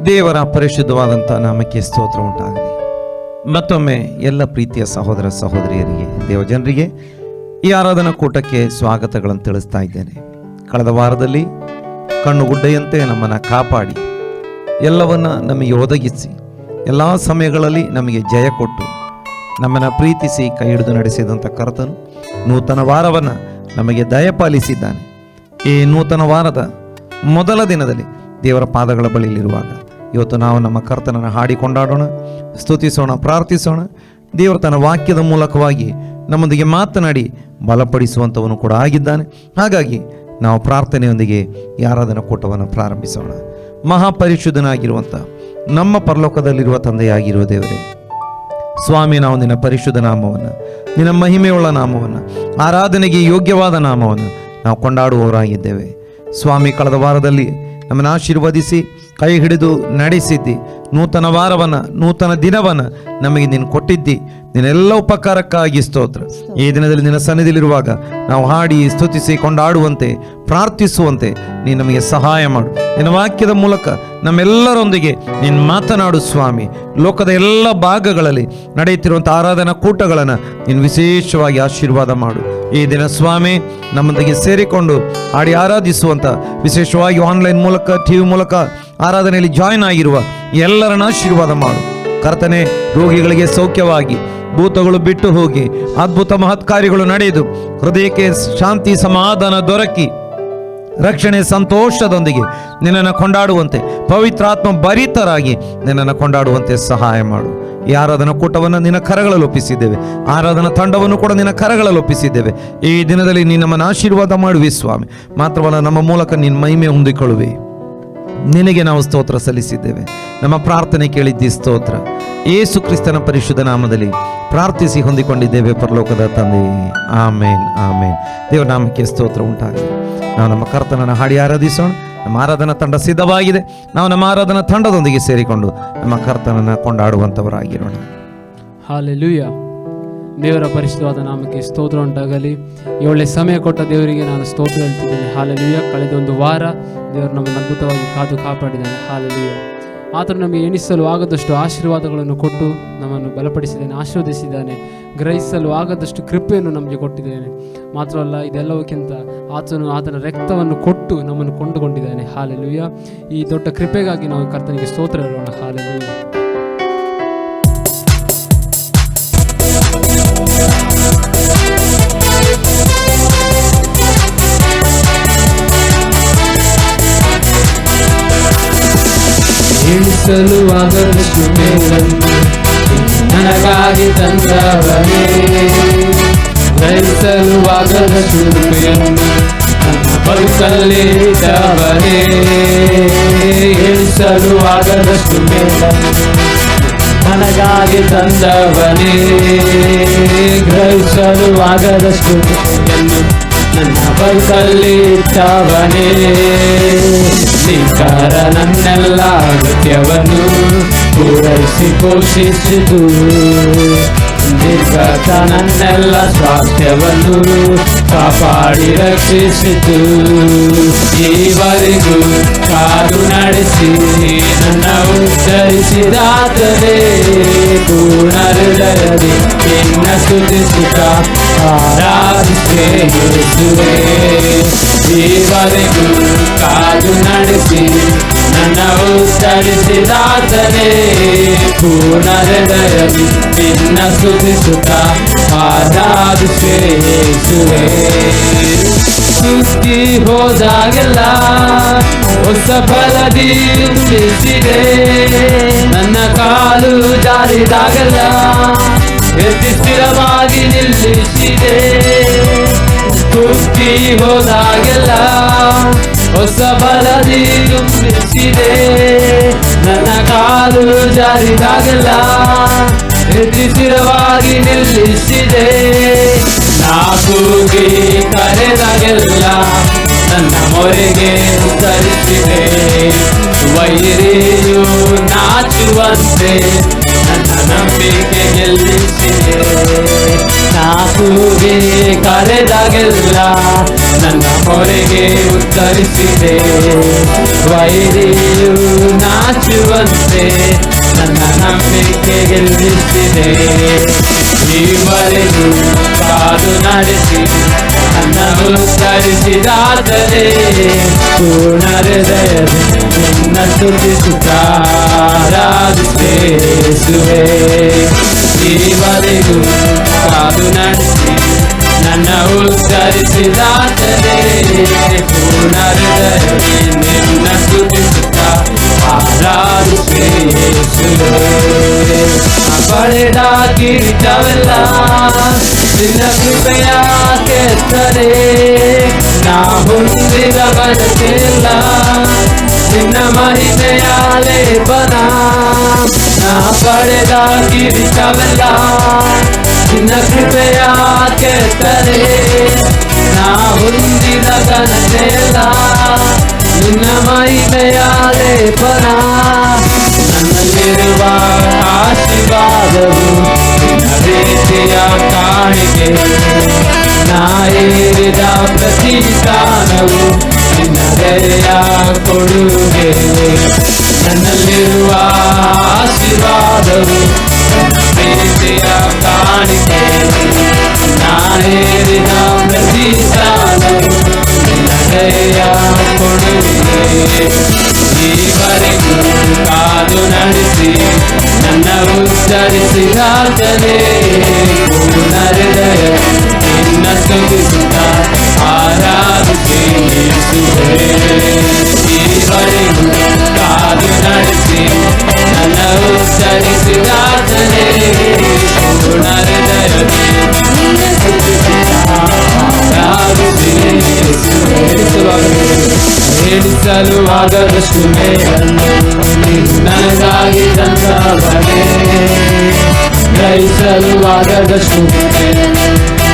ದೇವರ ಪರಿಶುದ್ಧವಾದಂಥ ನಾಮಕ್ಕೆ ಸ್ತೋತ್ರ ಉಂಟಾಗಲಿ. ಮತ್ತೊಮ್ಮೆ ಎಲ್ಲ ಪ್ರೀತಿಯ ಸಹೋದರ ಸಹೋದರಿಯರಿಗೆ, ದೇವಜನರಿಗೆ ಈ ಆರಾಧನಾ ಕೂಟಕ್ಕೆ ಸ್ವಾಗತಗಳನ್ನು ತಿಳಿಸ್ತಾ ಇದ್ದೇನೆ. ಕಳೆದ ವಾರದಲ್ಲಿ ಕಣ್ಣುಗುಡ್ಡೆಯಂತೆ ನಮ್ಮನ್ನು ಕಾಪಾಡಿ ಎಲ್ಲವನ್ನ ನಮಗೆ ಒದಗಿಸಿ ಎಲ್ಲ ಸಮಯಗಳಲ್ಲಿ ನಮಗೆ ಜಯ ಕೊಟ್ಟು ನಮ್ಮನ್ನು ಪ್ರೀತಿಸಿ ಕೈ ಹಿಡಿದು ನಡೆಸಿದಂಥ ಕರ್ತನು ನೂತನ ವಾರವನ್ನು ನಮಗೆ ದಯಪಾಲಿಸಿದ್ದಾನೆ. ಈ ನೂತನ ವಾರದ ಮೊದಲ ದಿನದಲ್ಲಿ ದೇವರ ಪಾದಗಳ ಬಳಿಯಲ್ಲಿರುವಾಗ ಇವತ್ತು ನಾವು ನಮ್ಮ ಕರ್ತನನ್ನು ಹಾಡಿ ಕೊಂಡಾಡೋಣ, ಸ್ತುತಿಸೋಣ, ಪ್ರಾರ್ಥಿಸೋಣ. ದೇವರು ತನ್ನ ವಾಕ್ಯದ ಮೂಲಕವಾಗಿ ನಮ್ಮೊಂದಿಗೆ ಮಾತನಾಡಿ ಬಲಪಡಿಸುವಂಥವನು ಕೂಡ ಆಗಿದ್ದಾನೆ. ಹಾಗಾಗಿ ನಾವು ಪ್ರಾರ್ಥನೆಯೊಂದಿಗೆ ಈ ಆರಾಧನಾ ಕೂಟವನ್ನು ಪ್ರಾರಂಭಿಸೋಣ. ಮಹಾಪರಿಶುದ್ಧನಾಗಿರುವಂಥ ನಮ್ಮ ಪರಲೋಕದಲ್ಲಿರುವ ತಂದೆಯಾಗಿರುವ ದೇವರೇ, ಸ್ವಾಮಿ, ನಾವು ನಿನ್ನ ಪರಿಶುದ್ಧ ನಾಮವನ್ನು, ನಿನ್ನ ಮಹಿಮೆಯುಳ್ಳ ನಾಮವನ್ನು, ಆರಾಧನೆಗೆ ಯೋಗ್ಯವಾದ ನಾಮವನ್ನು ನಾವು ಕೊಂಡಾಡುವವರಾಗಿದ್ದೇವೆ. ಸ್ವಾಮಿ, ಕಳೆದ ವಾರದಲ್ಲಿ ನಮ್ಮನ್ನು ಆಶೀರ್ವದಿಸಿ ಕೈ ಹಿಡಿದು ನಡೆಸಿದ್ದಿ. ನೂತನ ವಾರವನ್ನು, ನೂತನ ದಿನವನ್ನು ನಮಗೆ ನೀನು ಕೊಟ್ಟಿದ್ದಿ. ನಿನ್ನೆಲ್ಲ ಉಪಕಾರಕ್ಕಾಗಿ ಸ್ತೋತ್ರ. ಈ ದಿನದಲ್ಲಿ ನಿನ್ನ ಸನ್ನಿಧಿಲಿರುವಾಗ ನಾವು ಹಾಡಿ ಸ್ತುತಿಸಿ ಕೊಂಡಾಡುವಂತೆ, ಪ್ರಾರ್ಥಿಸುವಂತೆ ನೀನು ನಮಗೆ ಸಹಾಯ ಮಾಡು. ನಿನ್ನ ವಾಕ್ಯದ ಮೂಲಕ ನಮ್ಮೆಲ್ಲರೊಂದಿಗೆ ನೀನು ಮಾತನಾಡು ಸ್ವಾಮಿ. ಲೋಕದ ಎಲ್ಲ ಭಾಗಗಳಲ್ಲಿ ನಡೆಯುತ್ತಿರುವಂಥ ಆರಾಧನಾ ಕೂಟಗಳನ್ನು ನೀನು ವಿಶೇಷವಾಗಿ ಆಶೀರ್ವಾದ ಮಾಡು. ಈ ದಿನ ಸ್ವಾಮಿ ನಮ್ಮೊಂದಿಗೆ ಸೇರಿಕೊಂಡು ಹಾಡಿ ಆರಾಧಿಸುವಂಥ, ವಿಶೇಷವಾಗಿ ಆನ್ಲೈನ್ ಮೂಲಕ, ಟಿವಿ ಮೂಲಕ ಆರಾಧನೆಯಲ್ಲಿ ಜಾಯಿನ್ ಆಗಿರುವ ಎಲ್ಲರನ್ನ ಆಶೀರ್ವಾದ ಮಾಡು ಕರ್ತನೆ. ರೋಗಿಗಳಿಗೆ ಸೌಖ್ಯವಾಗಿ, ಭೂತಗಳು ಬಿಟ್ಟು ಹೋಗಿ, ಅದ್ಭುತ ಮಹತ್ ಕಾರ್ಯಗಳು ನಡೆದು ಹೃದಯಕ್ಕೆ ಶಾಂತಿ ಸಮಾಧಾನ ದೊರಕಿ ರಕ್ಷಣೆ ಸಂತೋಷದೊಂದಿಗೆ ನಿನ್ನನ್ನು ಕೊಂಡಾಡುವಂತೆ, ಪವಿತ್ರಾತ್ಮ ಭರಿತರಾಗಿ ನಿನ್ನನ್ನು ಕೊಂಡಾಡುವಂತೆ ಸಹಾಯ ಮಾಡು. ಈ ಆರಾಧನಾ ಕೂಟವನ್ನು ನಿನ್ನ ಕರಗಳಲ್ಲಿ ಒಪ್ಪಿಸಿದ್ದೇವೆ. ಆರಾಧನಾ ತಂಡವನ್ನು ಕೂಡ ನಿನ್ನ ಕರಗಳಲ್ಲಿ ಒಪ್ಪಿಸಿದ್ದೇವೆ. ಈ ದಿನದಲ್ಲಿ ನೀನು ನಮ್ಮನ್ನು ಆಶೀರ್ವಾದ ಮಾಡುವಿ ಸ್ವಾಮಿ. ಮಾತ್ರವಲ್ಲ, ನಮ್ಮ ಮೂಲಕ ನಿನ್ನ ಮಹಿಮೆ ಹೊಂದಿಕೊಳ್ಳುವೆ. ನಿನಗೆ ನಾವು ಸ್ತೋತ್ರ ಸಲ್ಲಿಸಿದ್ದೇವೆ. ನಮ್ಮ ಪ್ರಾರ್ಥನೆ ಕೇಳಿದ್ದಿ ಸ್ತೋತ್ರ. ಯೇಸು ಕ್ರಿಸ್ತನ ಪರಿಶುದ್ಧ ನಾಮದಲ್ಲಿ ಪ್ರಾರ್ಥಿಸಿ ಹೊಂದಿಕೊಂಡಿದ್ದೇವೆ ಪರಲೋಕದ ತಂದೆ. ಆಮೇನ್, ಆಮೇನ್. ದೇವರ ನಾಮಕ್ಕೆ ಸ್ತೋತ್ರ ಉಂಟಾಗಲಿ. ನಾವು ನಮ್ಮ ಕರ್ತನನ್ನು ಹಾಡಿ ಆರಾಧಿಸೋಣ. ನಮ್ಮ ಆರಾಧನಾ ತಂಡ ಸಿದ್ಧವಾಗಿದೆ. ನಾವು ನಮ್ಮ ಆರಾಧನಾ ತಂಡದೊಂದಿಗೆ ಸೇರಿಕೊಂಡು ನಮ್ಮ ಕರ್ತನನ್ನು ಕೊಂಡಾಡುವಂಥವರಾಗಿರೋಣ. ಹಾಲೆಲೂಯ. ದೇವರ ಪರಿಶುದ್ಧವಾದ ನಾಮಕ್ಕೆ ಸ್ತೋತ್ರ ಉಂಟಾಗಲಿ. ಈ ಒಳ್ಳೆ ಸಮಯ ಕೊಟ್ಟ ದೇವರಿಗೆ ನಾನು ಸ್ತೋತ್ರ ಹೇಳ್ತಿದ್ದೇನೆ. ಹಾಲೆಲೂಯ. ಕಳೆದ ಒಂದು ವಾರ ದೇವರು ನಮ್ಮನ್ನು ಅದ್ಭುತವಾಗಿ ಕಾದು ಕಾಪಾಡಿದ್ದಾನೆ. ಹಾಲೆಲೂಯ. ಆತನು ನಮಗೆ ಎಣಿಸಲು ಆಗದಷ್ಟು ಆಶೀರ್ವಾದಗಳನ್ನು ಕೊಟ್ಟು ನಮ್ಮನ್ನು ಬಲಪಡಿಸಿದ್ದಾನೆ, ಆಶೀರ್ವದಿಸಿದ್ದಾನೆ. ಗ್ರಹಿಸಲು ಆಗದಷ್ಟು ಕೃಪೆಯನ್ನು ನಮಗೆ ಕೊಟ್ಟಿದ್ದಾನೆ. ಮಾತ್ರವಲ್ಲ, ಇದೆಲ್ಲವಕ್ಕಿಂತ ಆತನ ರಕ್ತವನ್ನು ಕೊಟ್ಟು ನಮ್ಮನ್ನು ಕೊಂಡುಕೊಂಡಿದ್ದಾನೆ. ಹಾಲೆಲೂಯ. ಈ ದೊಡ್ಡ ಕೃಪೆಗಾಗಿ ನಾವು ಕರ್ತನಿಗೆ ಸ್ತೋತ್ರ ಹೇಳೋಣ. ಹಾಲೆಲೂಯ. ಎಣಿಸಲು ಆಗದಷ್ಟು ಮೇಲನ್ನು ನನಗಾಗಿ ತಂದವನೇ, ಗ್ರಹಿಸಲು ಆಗದಷ್ಟು ಕೃಪೆಯನ್ನು ನನ್ನ ಬದುಕಲ್ಲಿದ್ದವನೇ. ಎಣಿಸಲು ಆಗದಷ್ಟು ಮೇಲನ್ನು ನನಗಾಗಿ ತಂದವನೇ, ಗ್ರಹಿಸಲು ಆಗದಷ್ಟು ಕೃಪೆಯನ್ನು ನನ್ನ ಬದುಕಲ್ಲಿದ್ದವನೇ. ನಿಖರ ನನ್ನೆಲ್ಲ ಅಗತ್ಯವನ್ನು ಪೂರೈಸಿ ಪೋಷಿಸಿತು, ನಿರ್ಗತ ನನ್ನೆಲ್ಲ ಸ್ವಾಸ್ಥ್ಯವನ್ನು ಕಾಪಾಡಿ ರಕ್ಷಿಸಿತು. ಈವರೆಗೂ ಕಾದು ನಡೆಸಿ ನನ್ನ ಉದ್ಧರಿಸಿದಾತನೇ, ಪೂರ್ಣ ಹೃದಯದಿ ನಿನ್ನ ಸ್ತುತಿಸುತ್ತ ಆರಾಧಿಸುವೆ ಯೇಸುವೇ. ಈವರೆಗೂ ಕಾದು ನಡೆಸಿ ನನ್ನ ಉದ್ಧರಿಸಿದಾತನೇ, ಪೂರ್ಣ ಹೃದಯದಿ ನಿನ್ನ ಸ್ತುತಿಸುತ್ತ ಆರಾಧಿಸುವೆ ಯೇಸುವೇ. ಸುತ್ತಿ ಹೋದಾಗೆಲ್ಲ ಹೊಸ ಫಲದಿ ತುಂಬಿಸಿದೆ, ನನ್ನ ಕಾಲು ಜಾರಿದಾಗೆಲ್ಲ ಎತ್ತಿ ಸ್ಥಿರವಾಗಿ ನಿಲ್ಲಿಸಿದೆ. ಸುತ್ತಿ ಹೋದಾಗೆಲ್ಲ ಹೊಸ ಫಲದಿ ತುಂಬಿಸಿದೆ, ನನ್ನ ಕಾಲು ಜಾರಿದಾಗೆಲ್ಲ ಎತ್ತಿ ಸ್ಥಿರವಾಗಿ ನಿಲ್ಲಿಸಿದೆ. ನಾ ಕೂಗಿ ಕರೆದಾಗೆಲ್ಲ ನನ್ನ ಮೊರೆಗೆ ಉತ್ತರಿಸಿದೆ, ವೈರಿಯು ನಾಚುವಂತೆ ನನ್ನ ನಂಬಿಕೆ ಗೆಲ್ಲಿಸಿದೆ. ನಾ ಕೂಗಿ ಕರೆದಾಗೆಲ್ಲ ನನ್ನ ಮೊರೆಗೆ ಉತ್ತರಿಸಿದೆ, ವೈರಿಯು ನಾಚುವಂತೆ ನನ್ನ ನಂಬಿಕೆ ಗೆಲ್ಲಿಸಿದೆ. ಈವರೆಗೂ ಕಾದು ನಡೆಸಿ ನನ್ನ ಉತ್ತರಿಸಿದಾದರೆ ಪೂರ್ಣ ಹೃದಯದಿಂದ ನಿನ್ನ ಸ್ತುತಿಸುತ್ತಾ ಆರಾಧಿಸುವೆ. ಈವರೆಗೂ ಕಾದು ನಡೆಸಿ ನನ್ನ ಉತ್ತರಿಸಿದಾದರೆ ಪೂರ್ಣ ಹೃದಯದಿಂದ ನಿನ್ನ ಸ್ತುತಿಸುತ್ತಾ ಆರಾಧಿಸುವೆ. ಪಡೆದ ಕಿರೀಟವೆಲ್ಲ ನಿನ್ನ ಕೃಪೆಯ ಕೆತ್ತನೆ, ನಾ ಹೊಂದಿದ ಘನತೆಯೆಲ್ಲ ನಿನ್ನ ಮಹಿಮೆಯ ಲೇಪನ. ನಾ ಪಡೆದ ಕಿರೀಟವೆಲ್ಲ ನಿನ್ನ ಕೃಪೆಯ ಕೆತ್ತನೆ, ನಾ ಹೊಂದಿದ ಘನತೆಯೆಲ್ಲ ನಿನ್ನ ಮಹಿಮೆಯ ಲೇಪನ. ನನ್ನಲ್ಲಿರುವ ಆಶೀರ್ವಾದವು ನಿನ್ನ ರೀತಿಯ ಕಾಣಿಕೆ, ನಾ ಏರಿದ ಪ್ರತಿಷ್ಠಾನವು ನಿನ್ನ ದಯೆಯ ಕೊಡುಗೆ. ನನ್ನಲ್ಲಿರುವ ಆಶೀರ್ವಾದವು ನಿನ್ನ ಪ್ರೀತಿಯ ಕಾಣಿಕೆ, ನಾ ಏರಿದ ಪ್ರತಿಷ್ಠಾನವು ನಿನ್ನ ದಯೆಯ ಕೊಡುಗೆ. ಈವರೆಗೂ ಕಾದು ನಡೆಸಿ ನನ್ನ ಉತ್ತರಿಸಿದಾದರೆ ಪೂರ್ಣ ಹೃದಯ ನಿನ್ನ ಸ್ತುತಿಸುತ್ತಾ ಆರಾಧಿಸುವೆ. ಈವರೆಗೂ ಕಾದು ನಡೆಸಿ ನನ್ನ ಉತ್ತರಿಸಿದಾದರೆ ಪೂರ್ಣ ಹೃದಯ ನಿನ್ನ ಸ್ತುತಿಸುತ್ತಾ ಆರಾಧಿಸುವೆ. ಎಣಿಸಲು ಆಗದಷ್ಟು ಮೇಲನ್ನು ನನಗಾಗಿ ತಂದವನೇ, ಗ್ರಹಿಸಲು ಆಗದಷ್ಟು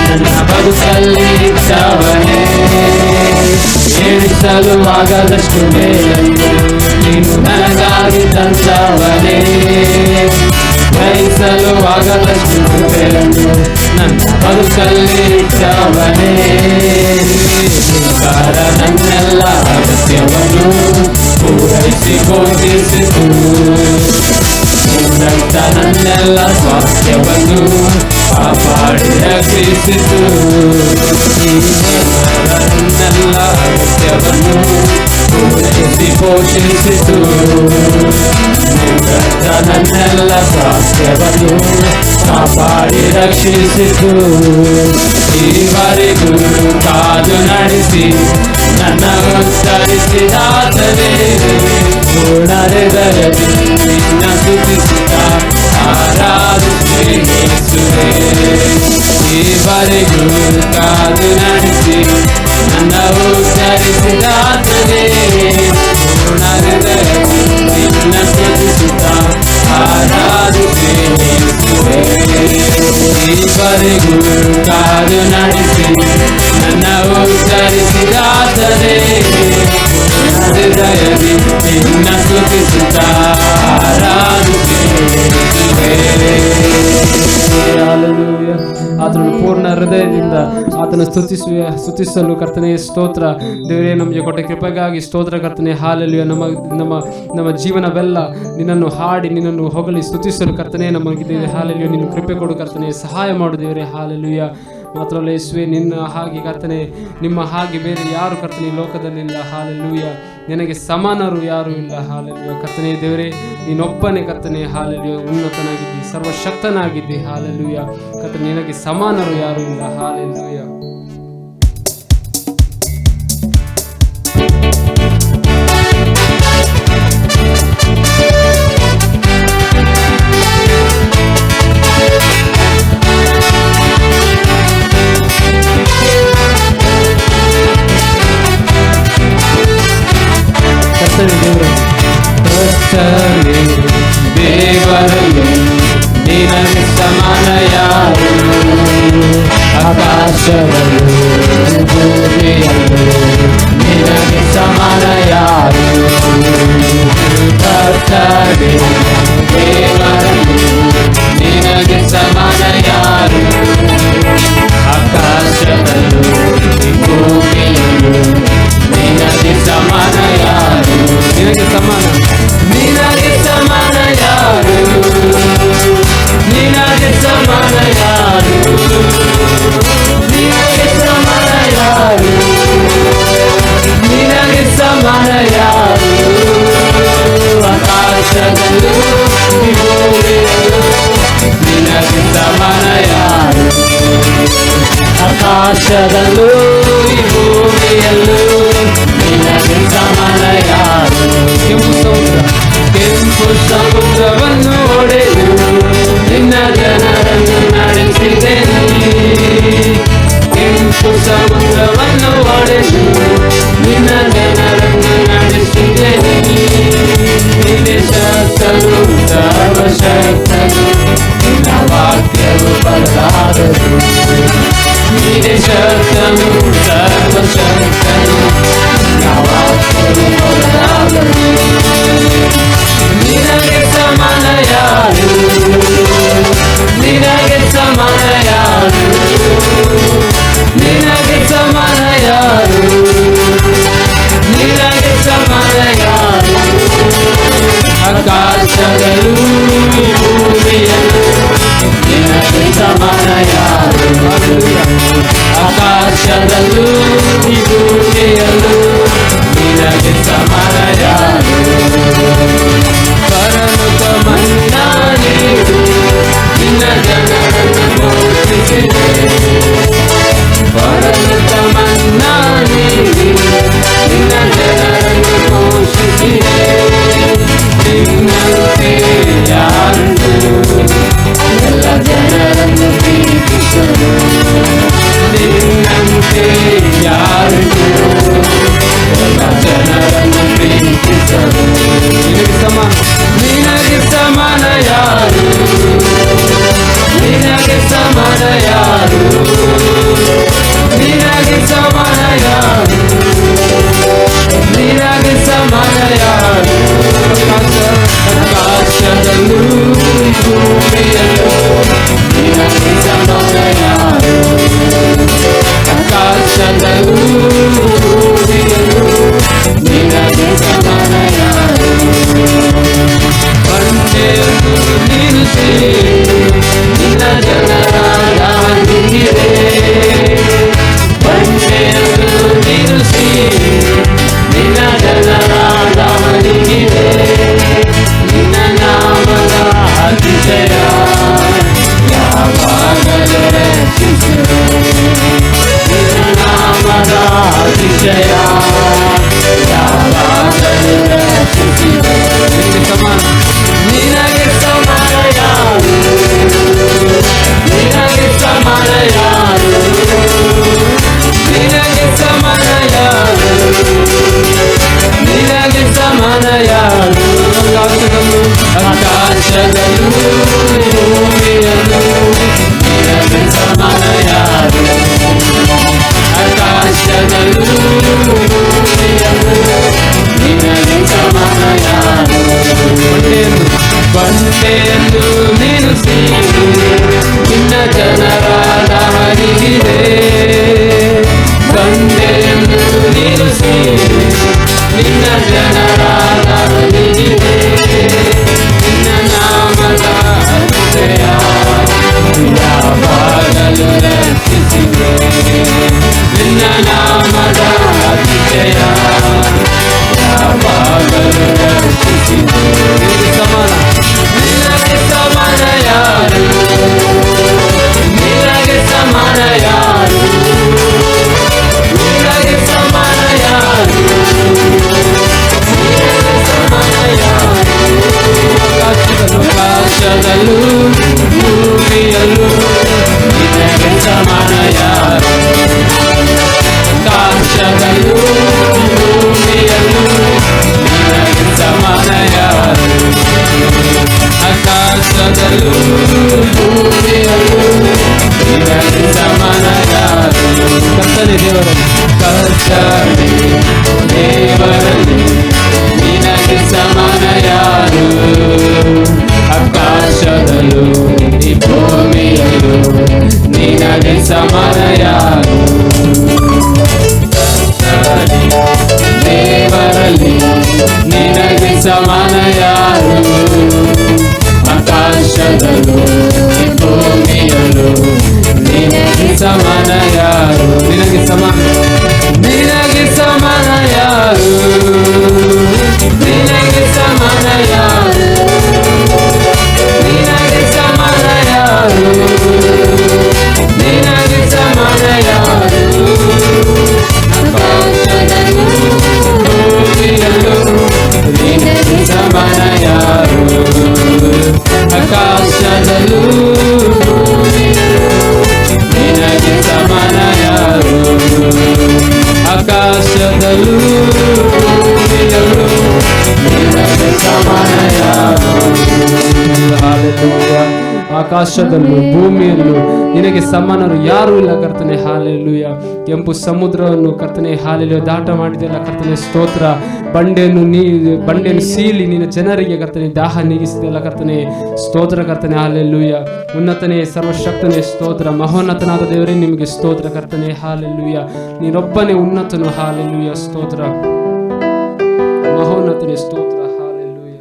ನನ್ನ ಬದುಕಲ್ಲಿ ಇಟ್ಟವನೇ. ಎಣಿಸಲು ಆಗದಷ್ಟು ಮೇಲನ್ನು ನೀನು ನನಗಾಗಿ ತಂದವನೇ, ಗ್ರಹಿಸಲು ಆಗದಷ್ಟು ಮೇಲನ್ನು ನನ್ನ ಬದುಕಲ್ಲಿ ಇಟ್ಟವನೇ. ನನ್ನೆಲ್ಲ ಅಗತ್ಯವನ್ನು ಪೂರೈಸಿ ಘೋಷಿಸಿತು, ನನ್ನೆಲ್ಲ ಸ್ವಾಸ್ಥ್ಯವನ್ನು ಕಾಪಾಡಿ ರಕ್ಷಿಸಿತು. ನನ್ನೆಲ್ಲ ಅಗತ್ಯವನ್ನು ಪೂರೈಸಿ ಪೋಷಿಸಿತು, ನನ್ನೆಲ್ಲ ಸ್ವಾಸ್ಥ್ಯವನ್ನು ಕಾಪಾಡಿ ರಕ್ಷಿಸಿತು. ಈವರೆಗೂ ಕಾದು ನಡೆಸಿ ನನ್ನ ಉತ್ತರಿಸಿದಾದರೆ ಪೂರ್ಣ ಹೃದಯದಿಂದ ನಿನ್ನ ಸ್ತುತಿಸುತ್ತಾ ಆರಾಧಿಸುವೆ. ಈವರೆಗೂ ಕಾದು ನಡೆಸಿ ನನ್ನ ಉತ್ತರಿಸಿದಾದರೆ ಪೂರ್ಣ ಹೃದಯದಿಂದ ನಿನ್ನ ಸ್ತುತಿಸುತ್ತಾ ಆರಾಧಿಸುವೆ. ಈವರೆಗೂ ಕಾದು ನಡೆಸಿ ನನ್ನ ಉತ್ತರಿಸಿದಾದರೆ ಹೃದಯದಿ ನಿನ್ನ ಸ್ತುತಿಸುತ್ತಾ ಆರಾಧಿಸುವೆ. ಆತನನ್ನು ಪೂರ್ಣ ಹೃದಯದಿಂದ ಆತನ ಸ್ತುತಿಸಲು ಕರ್ತನೆ ಸ್ತೋತ್ರ. ದೇವರೇ, ನಮಗೆ ಕೊಟ್ಟ ಕೃಪೆಗಾಗಿ ಸ್ತೋತ್ರ ಕರ್ತನೆ. ಹಾಲೆಲೂಯ. ನಮ್ಮ ನಮ್ಮ ನಮ್ಮ ಜೀವನವೆಲ್ಲ ನಿನ್ನನ್ನು ಹಾಡಿ ನಿನ್ನನ್ನು ಹೊಗಳಿ ಸ್ತುತಿಸಲು ಕರ್ತನೆ ನಮಗಿದೆ. ಹಾಲೆಲೂಯ. ನಿನ್ನ ಕೃಪೆ ಕೊಡು ಕರ್ತನೆ, ಸಹಾಯ ಮಾಡು ದೇವರೇ. ಹಾಲೆಲೂಯ. ಮಾತ್ರ ಅಲ್ಲ ಯೇಸುವೆ, ನಿನ್ನ ಹಾಗೆ ಕರ್ತನೆ, ನಿಮ್ಮ ಹಾಗೆ ಬೇರೆ ಯಾರು ಕರ್ತನೆ ಈ ಲೋಕದಲ್ಲಿಲ್ಲ. ಹಾಲೆಲೂಯ. ನಿನಗೆ ಸಮಾನರು ಯಾರು ಇಲ್ಲ. ಹಾಲೆಲೂಯ. ಕರ್ತನೆ ದೇವರೇ, ನೀನೊಬ್ಬನೇ ಕರ್ತನೆ. ಹಾಲೆಲೂಯ. ಉನ್ನತನಾಗಿದ್ದಿ, ಸರ್ವಶಕ್ತನಾಗಿದ್ದಿ. ಹಾಲೆಲೂಯ. ಕರ್ತನೆ, ನಿನಗೆ ಸಮಾನರು ಯಾರು ಇಲ್ಲ. ಹಾಲೆಲೂಯ. ದೇವರಲ್ಲಿ ನಿನಗೆ ಸಮಾನ ಯಾರು? ಆಕಾಶದಲ್ಲೂ ಭೂಮಿಯಲ್ಲೂ ನಿನಗೆ ಸಮಾನ ಯಾರು? ಕರ್ತನೇ, ದೇವರಲ್ಲಿ ನಿನಗೆ ಸಮಾನ ಯಾರು? ಆಕಾಶದಲ್ಲೂ ಭೂಮಿಯಲ್ಲೂ ನಿನಗೆ ಸಮಾನ ಯಾರು? ನಿನಗೆ ಸಮಾನ ನಿನಗೆ ಸಮಾನ ಯಾರು, ನಿನಗೆ ಸಮಾನ ಯಾರು, ನಿನಗೆ ಸಮಾನ ಯಾರು, ನಿನಗೆ ಸಮಾನ ಯಾರು. ಆಕಾಶದಲ್ಲೂ ಭೂಮಿಯಲ್ಲೂ ನಿನಗೆ ಸಮಾನ ಯಾರು, ಆಕಾಶದಲ್ಲೂ ಭೂಮಿಯಲ್ಲೂ ನಿನಗೆ ಸಮಾನ ಯಾರು. ಕೆಂಪು ಸಮುದ್ರವನ್ನು ಒಡೆದು ನಿನ್ನ ಜನರನ್ನು ನಡೆಸಿದೆ. ಕೆಂಪು ಸಮುದ್ರವನ್ನು ಒಡೆದು ನಿನ್ನ ಜನರನ್ನು ನಡೆಸಿದೆ. ನಿನ್ನೆ ಶಕ್ತನು ಸರ್ವಶಕ್ತನು, ನಿನ್ನ ವಾಕ್ಯವು ಬದಲಾಗದು. ನಿನ್ನೆ ಶಕ್ತನು ಸರ್ವಶಕ್ತನು, ನಿನ್ನ ವಾಕ್ಯವು ಬದಲಾಗದು. ನಿನಗೆ ಸಮಾನ ಯಾರು, ನಿನಗೆ ಸಮಾನ ಯಾರು, ನಿನಗೆ ಸಮಾನ ಯಾರು, ನಿನಗೆ ಸಮಾನ ಯಾರು. ಆಕಾಶದಲ್ಲೂ ಭೂಮಿಯಲ್ಲೂ ನಿನಗೆ ಸಮಾನ ಯಾರು, ಆಕಾಶದಲ್ಲೂ ಭೂಮಿಯಲ್ಲೂ ನಿನಗೆ ಸಮಾನ ಯಾರು. ಪರಲೋಕ ಮನ್ನಾ ನೀಡು ನಿನ್ನ ಜನರನ್ನು ಪೋಷಿಸಿದೆ. ಪರಲೋಕ ಮನ್ನಾ ನೀಡಿ ನಿನ್ನ ಜನರನ್ನು ಪೋಷಿಸಿದೆ. ನಿನ್ನಂತೆ ಯಾರು ಎಲ್ಲ ಜನರನ್ನು ಪ್ರೀತಿಸಲು, ನಿನ್ನಂತೆ ಯಾರು ಎಲ್ಲ ಜನರನ್ನು ಪ್ರೀತಿಸಲು. ನಿನಗೆ ಸಮಾನ ಯಾರು, ನಿನಗೆ ಸಮಾನ ಯಾರು, ನಿನಗೆ ಸಮಾನ ಯಾರು, ನಿನಗೆ ಸಮಾನ ಯಾರು. ಆಕಾಶದಲ್ಲೂ ಭೂಮಿಯಲ್ಲೂ ನಿನಗೆ ಸಮಾನ ಯಾರು, ಆಕಾಶದಲ್ಲೂ ಭೂಮಿಯಲ್ಲೂ ನಿನಗೆ ಸಮಾನ ಯಾರು. ಬಂಡೆಯನ್ನು ನಿಲ್ಲಿಸಿ ನಿನ್ನ ಜನರಾಗಿರೆ. ಬಂಡೆಯನ್ನು ನಿಲ್ಲಿಸಿ ನಿನ್ನ ಜನರಾಗಿರೆ. ನಿನ್ನ ನಾಮದ ಅತಿಶಯ ಯಾವಾಗಲೂ ರಕ್ಷಿಸಿದೆ. ನಿನ್ನ ನಾಮದ ಅತಿಶಯ ಯಾವಾಗಲೂ ರಕ್ಷಿಸಿದೆ. ನಿನಗೆ ಸಮಾನ ಯಾರು, ನಿನಗೆ ಸಮಾನ ಯಾರು, ನಿನಗೆ ಸಮಾನ ಯಾರು, ನಿನಗೆ ಸಮಾನ ಯಾರು. ಆಕಾಶದಲ್ಲೂ ಭೂಮಿಯಲ್ಲೂ ನಿನಗೆ ಸಮಾನ ಯಾರು, ಆಕಾಶದಲ್ಲೂ ಭೂಮಿಯಲ್ಲೂ ನಿನಗೆ ಸಮಾನ ಯಾರು. ಬಂಡೆಯನ್ನು ನಿಲ್ಲಿಸಿ ನಿನ್ನ ಜನರಾಗಿರೆ. ಬಂಡೆಯನ್ನು ನಿಲ್ಲಿಸಿ ನಿನ್ನ ಜನರಾಗಿರೆ. ನಿನ್ನ ನಾಮದ ಅತಿಶಯ ಯಾವಾಗಲೂ ರಕ್ಷಿಸಿದೆ. ನಿನ್ನ ನಾಮದ ಅತಿಶಯ ಯಾವಾಗಲೂ ರಕ್ಷಿಸಿದೆ. ನಿನಗೆ ಸಮಾನ ಯಾರು, ನಿನಗೆ ಸಮಾನ ಯಾರು, ನಿನಗೆ ಸಮಾನ ಯಾರು, ನಿನಗೆ ಸಮಾನ ಯಾರು. ಆಕಾಶದಲ್ಲೂ ಭೂಮಿಯಲ್ಲೂ ನಿನಗೆ ಸಮಾನ ಯಾರು, ಆಕಾಶದಲ್ಲೂ ಭೂಮಿಯಲ್ಲೂ ನಿನಗೆ ಸಮಾನ ಯಾರು. ಆಕಾಶದಲ್ಲೂ ಭೂಮಿಯಲ್ಲೂ ನಿನಗೆ ಸಮಾನ ಯಾರು. ಕರ್ತನೇ ದೇವರಲ್ಲಿ, ಕರ್ತನೇ ದೇವರಲ್ಲಿ ನಿನಗೆ ಸಮಾನ ಯಾರು. ಆಕಾಶದಲ್ಲೂ ಈ ಭೂಮಿಯಲ್ಲೂ ನಿನಗೆ ಸಮಾನ ಯಾರು. ಕರ್ತನೇ ದೇವರಲ್ಲಿ ನಿನಗೆ ಸಮಾನ ಯಾರು ಆಕಾಶದಲ್ಲೂ ಈ ಭೂಮಿಯಲ್ಲೂ ನಿನಗೆ ಸಮಾನ ಯಾರು ನಿನಗೆ ಸಮಾನ ಯಾರು ನಿನಗೆ ಸಮಾನ ಯಾರು ನಿನಗೆ ಸಮಾನ ಯಾರು ನಿನಗೆ ಸಮಾನ ಯಾರು ಆಕಾಶದಲ್ಲೂ ಭೂಮಿಯಲ್ಲೂ ನಿನಗೆ ಸಮಾನ ಯಾರು ಆಕಾಶದಲ್ಲೂ ನಿನಗೆ ಸಮಾನ ಯಾರು ಆಕಾಶದಲ್ಲೂ ಭೂಮಿಯಲ್ಲೂ ನಿನಗೆ ಸಮಾನ ಯಾರು ಹಾಲೆಲೂಯಾ. ಆಕಾಶದಲ್ಲೂ ಭೂಮಿಯಲ್ಲೂ ನಿನಗೆ ಸಮಾನರು ಯಾರೂ ಇಲ್ಲ ಕರ್ತನೆ. ಹಾಲೆಲೂಯ. ಕೆಂಪು ಸಮುದ್ರವನ್ನು ಕರ್ತನೆ ಹಾಲೆಲೂಯ ದಾಟ ಮಾಡಿದೆಲ್ಲ ಕರ್ತನೆ ಸ್ತೋತ್ರ. ಬಂಡೆಯನ್ನು ಸೀಳಿ ನಿನ್ನ ಜನರಿಗೆ ಕರ್ತನೆ ದಾಹ ನೀಗಿಸಿದೆಲ್ಲ ಕರ್ತನೆ ಸ್ತೋತ್ರ ಕರ್ತನೆ. ಹಾಲೆಲೂಯ. ಉನ್ನತನೇ ಸರ್ವಶಕ್ತನೇ ಸ್ತೋತ್ರ. ಮಹೋನ್ನತನಾದ ದೇವರೇ ನಿಮಗೆ ಸ್ತೋತ್ರ ಕರ್ತನೆ. ಹಾಲೆಲೂಯ. ನೀನೊಬ್ಬನೇ ಉನ್ನತನು. ಹಾಲೆಲೂಯ. ಸ್ತೋತ್ರ. ಮಹೋನ್ನತನೇ ಸ್ತೋತ್ರ. ಹಾಲೆಲೂಯ.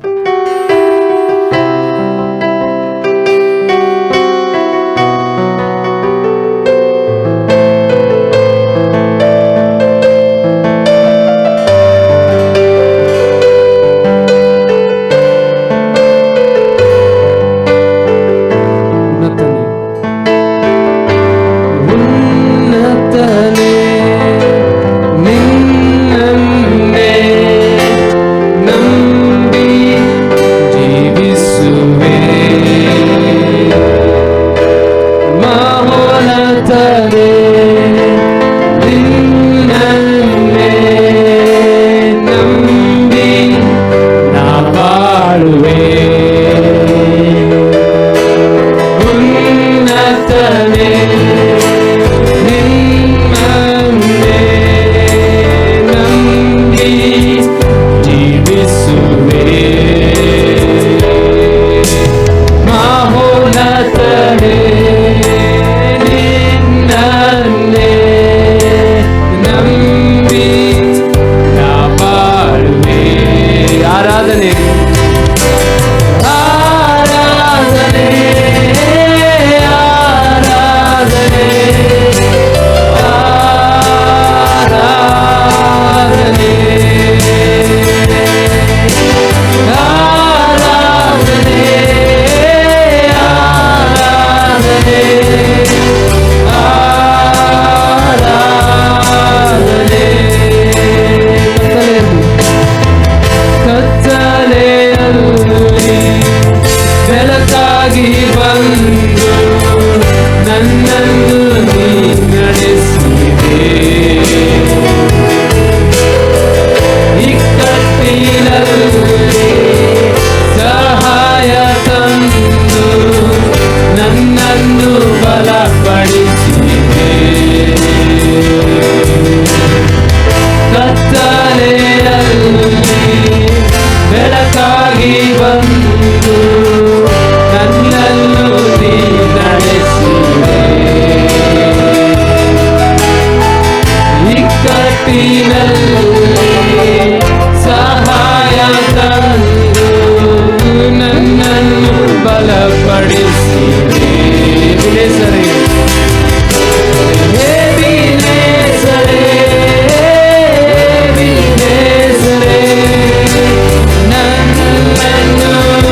ನನ್ನನ್ನು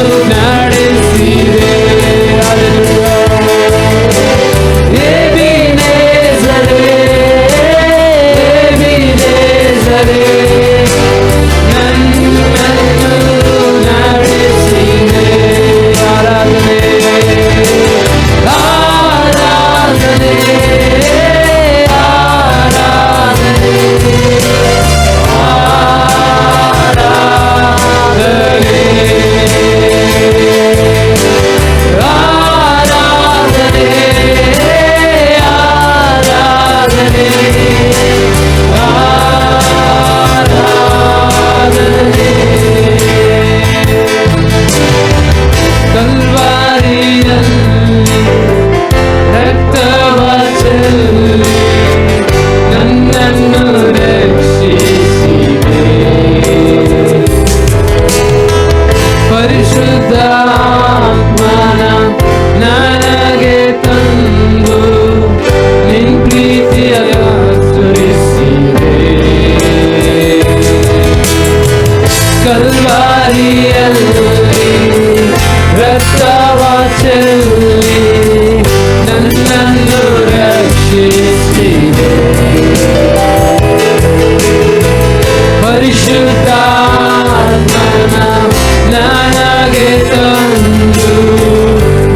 ರಕ್ತವ ಚೆಲ್ಲಿ ನನ್ನನ್ನು ರಕ್ಷಿಸಿದೆ. ಪರಿಶುದ್ಧಾತ್ಮನ ನನಗೆ ತಂದು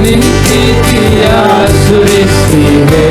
ನಿಂತಿಯ ಸುರಿಸಿದೆ.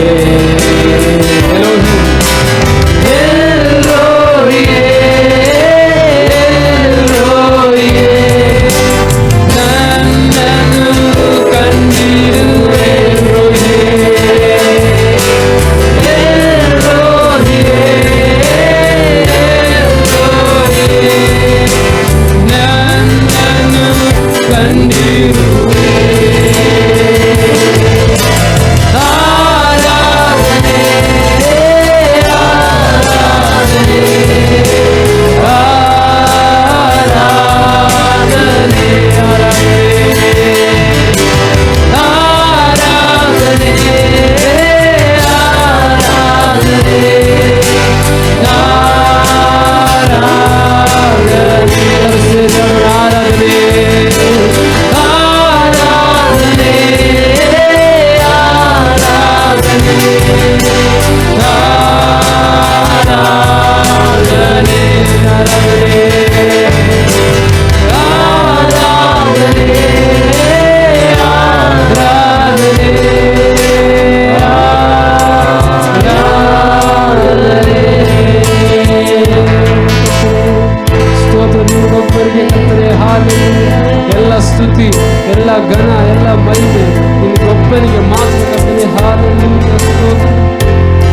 ಎಲ್ಲ ಸ್ತುತಿ, ಎಲ್ಲ ಘನ, ಎಲ್ಲ ಮಹಿಮೆ ನಿನಗೊಬ್ಬನಿಗೆ ಮಾತ್ರ ಕರ್ತನೇ. ಹಾಲೆಲೂಯ, ಸ್ತೋತ್ರ.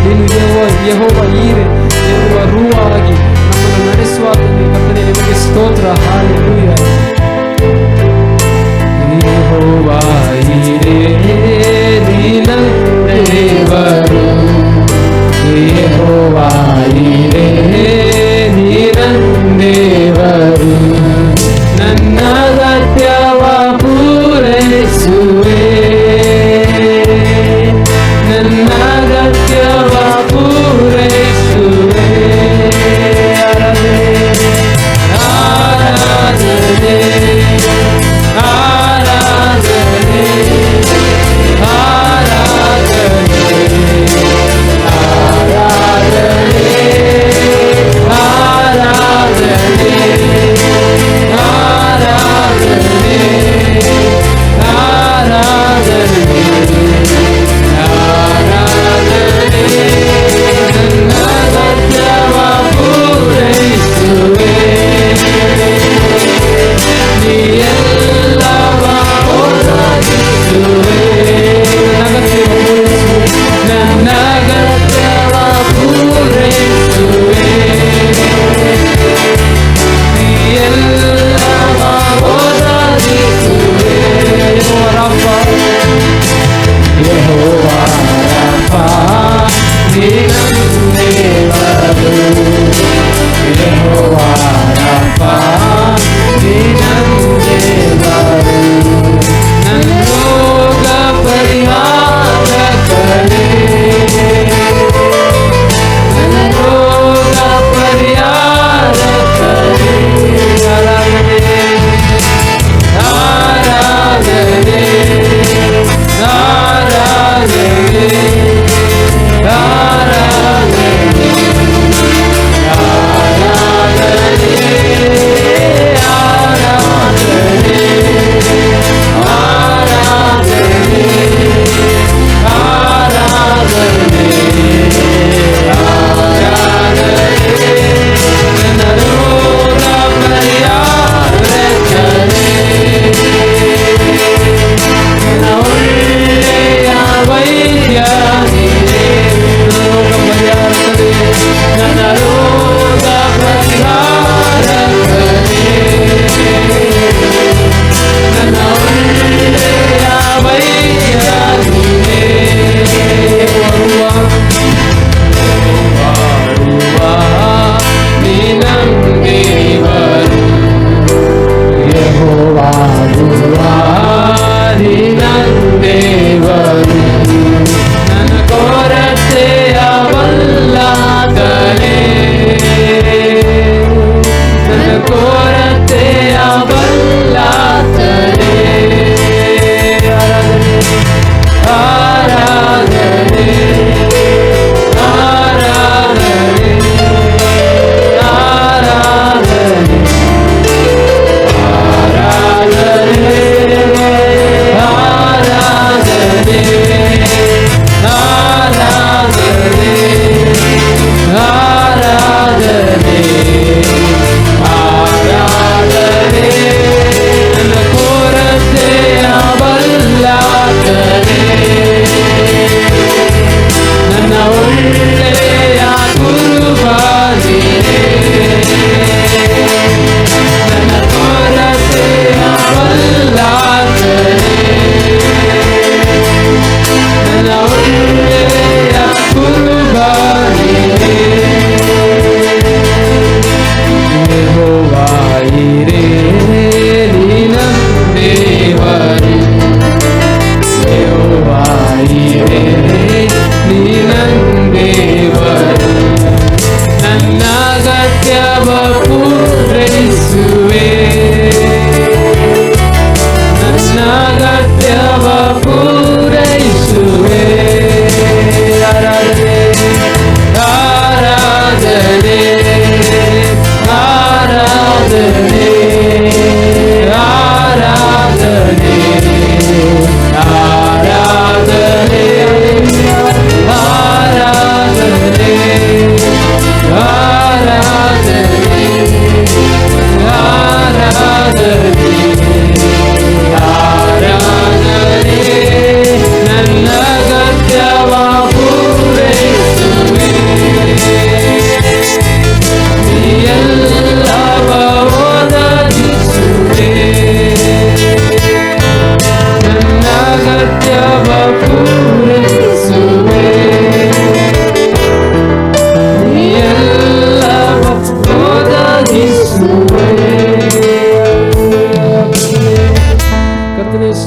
ನೀನು ಯೆಹೋವ ಈರೆ ಎನ್ನುವ ರೂವಾಗಿ ನಮ್ಮನ್ನು ನಡೆಸುವಾಗ ಕರ್ತನೇ ನಿಮಗೆ ಸ್ತೋತ್ರ. ಹಾಲೆಲೂಯ. ಯೆಹೋವ ಈರೆ ನಿನ್ನ ದೇವರು, ಯೆಹೋವ ಈರೆ ನಿನ್ನ ದೇವರು, ನನ್ನ ಅಗತ್ಯವ ಪೂರೈಸುವೆ, ನನ್ನ ಅಗತ್ಯವ ಪೂರೈಸುವೆ. ಆರಾಧನೆ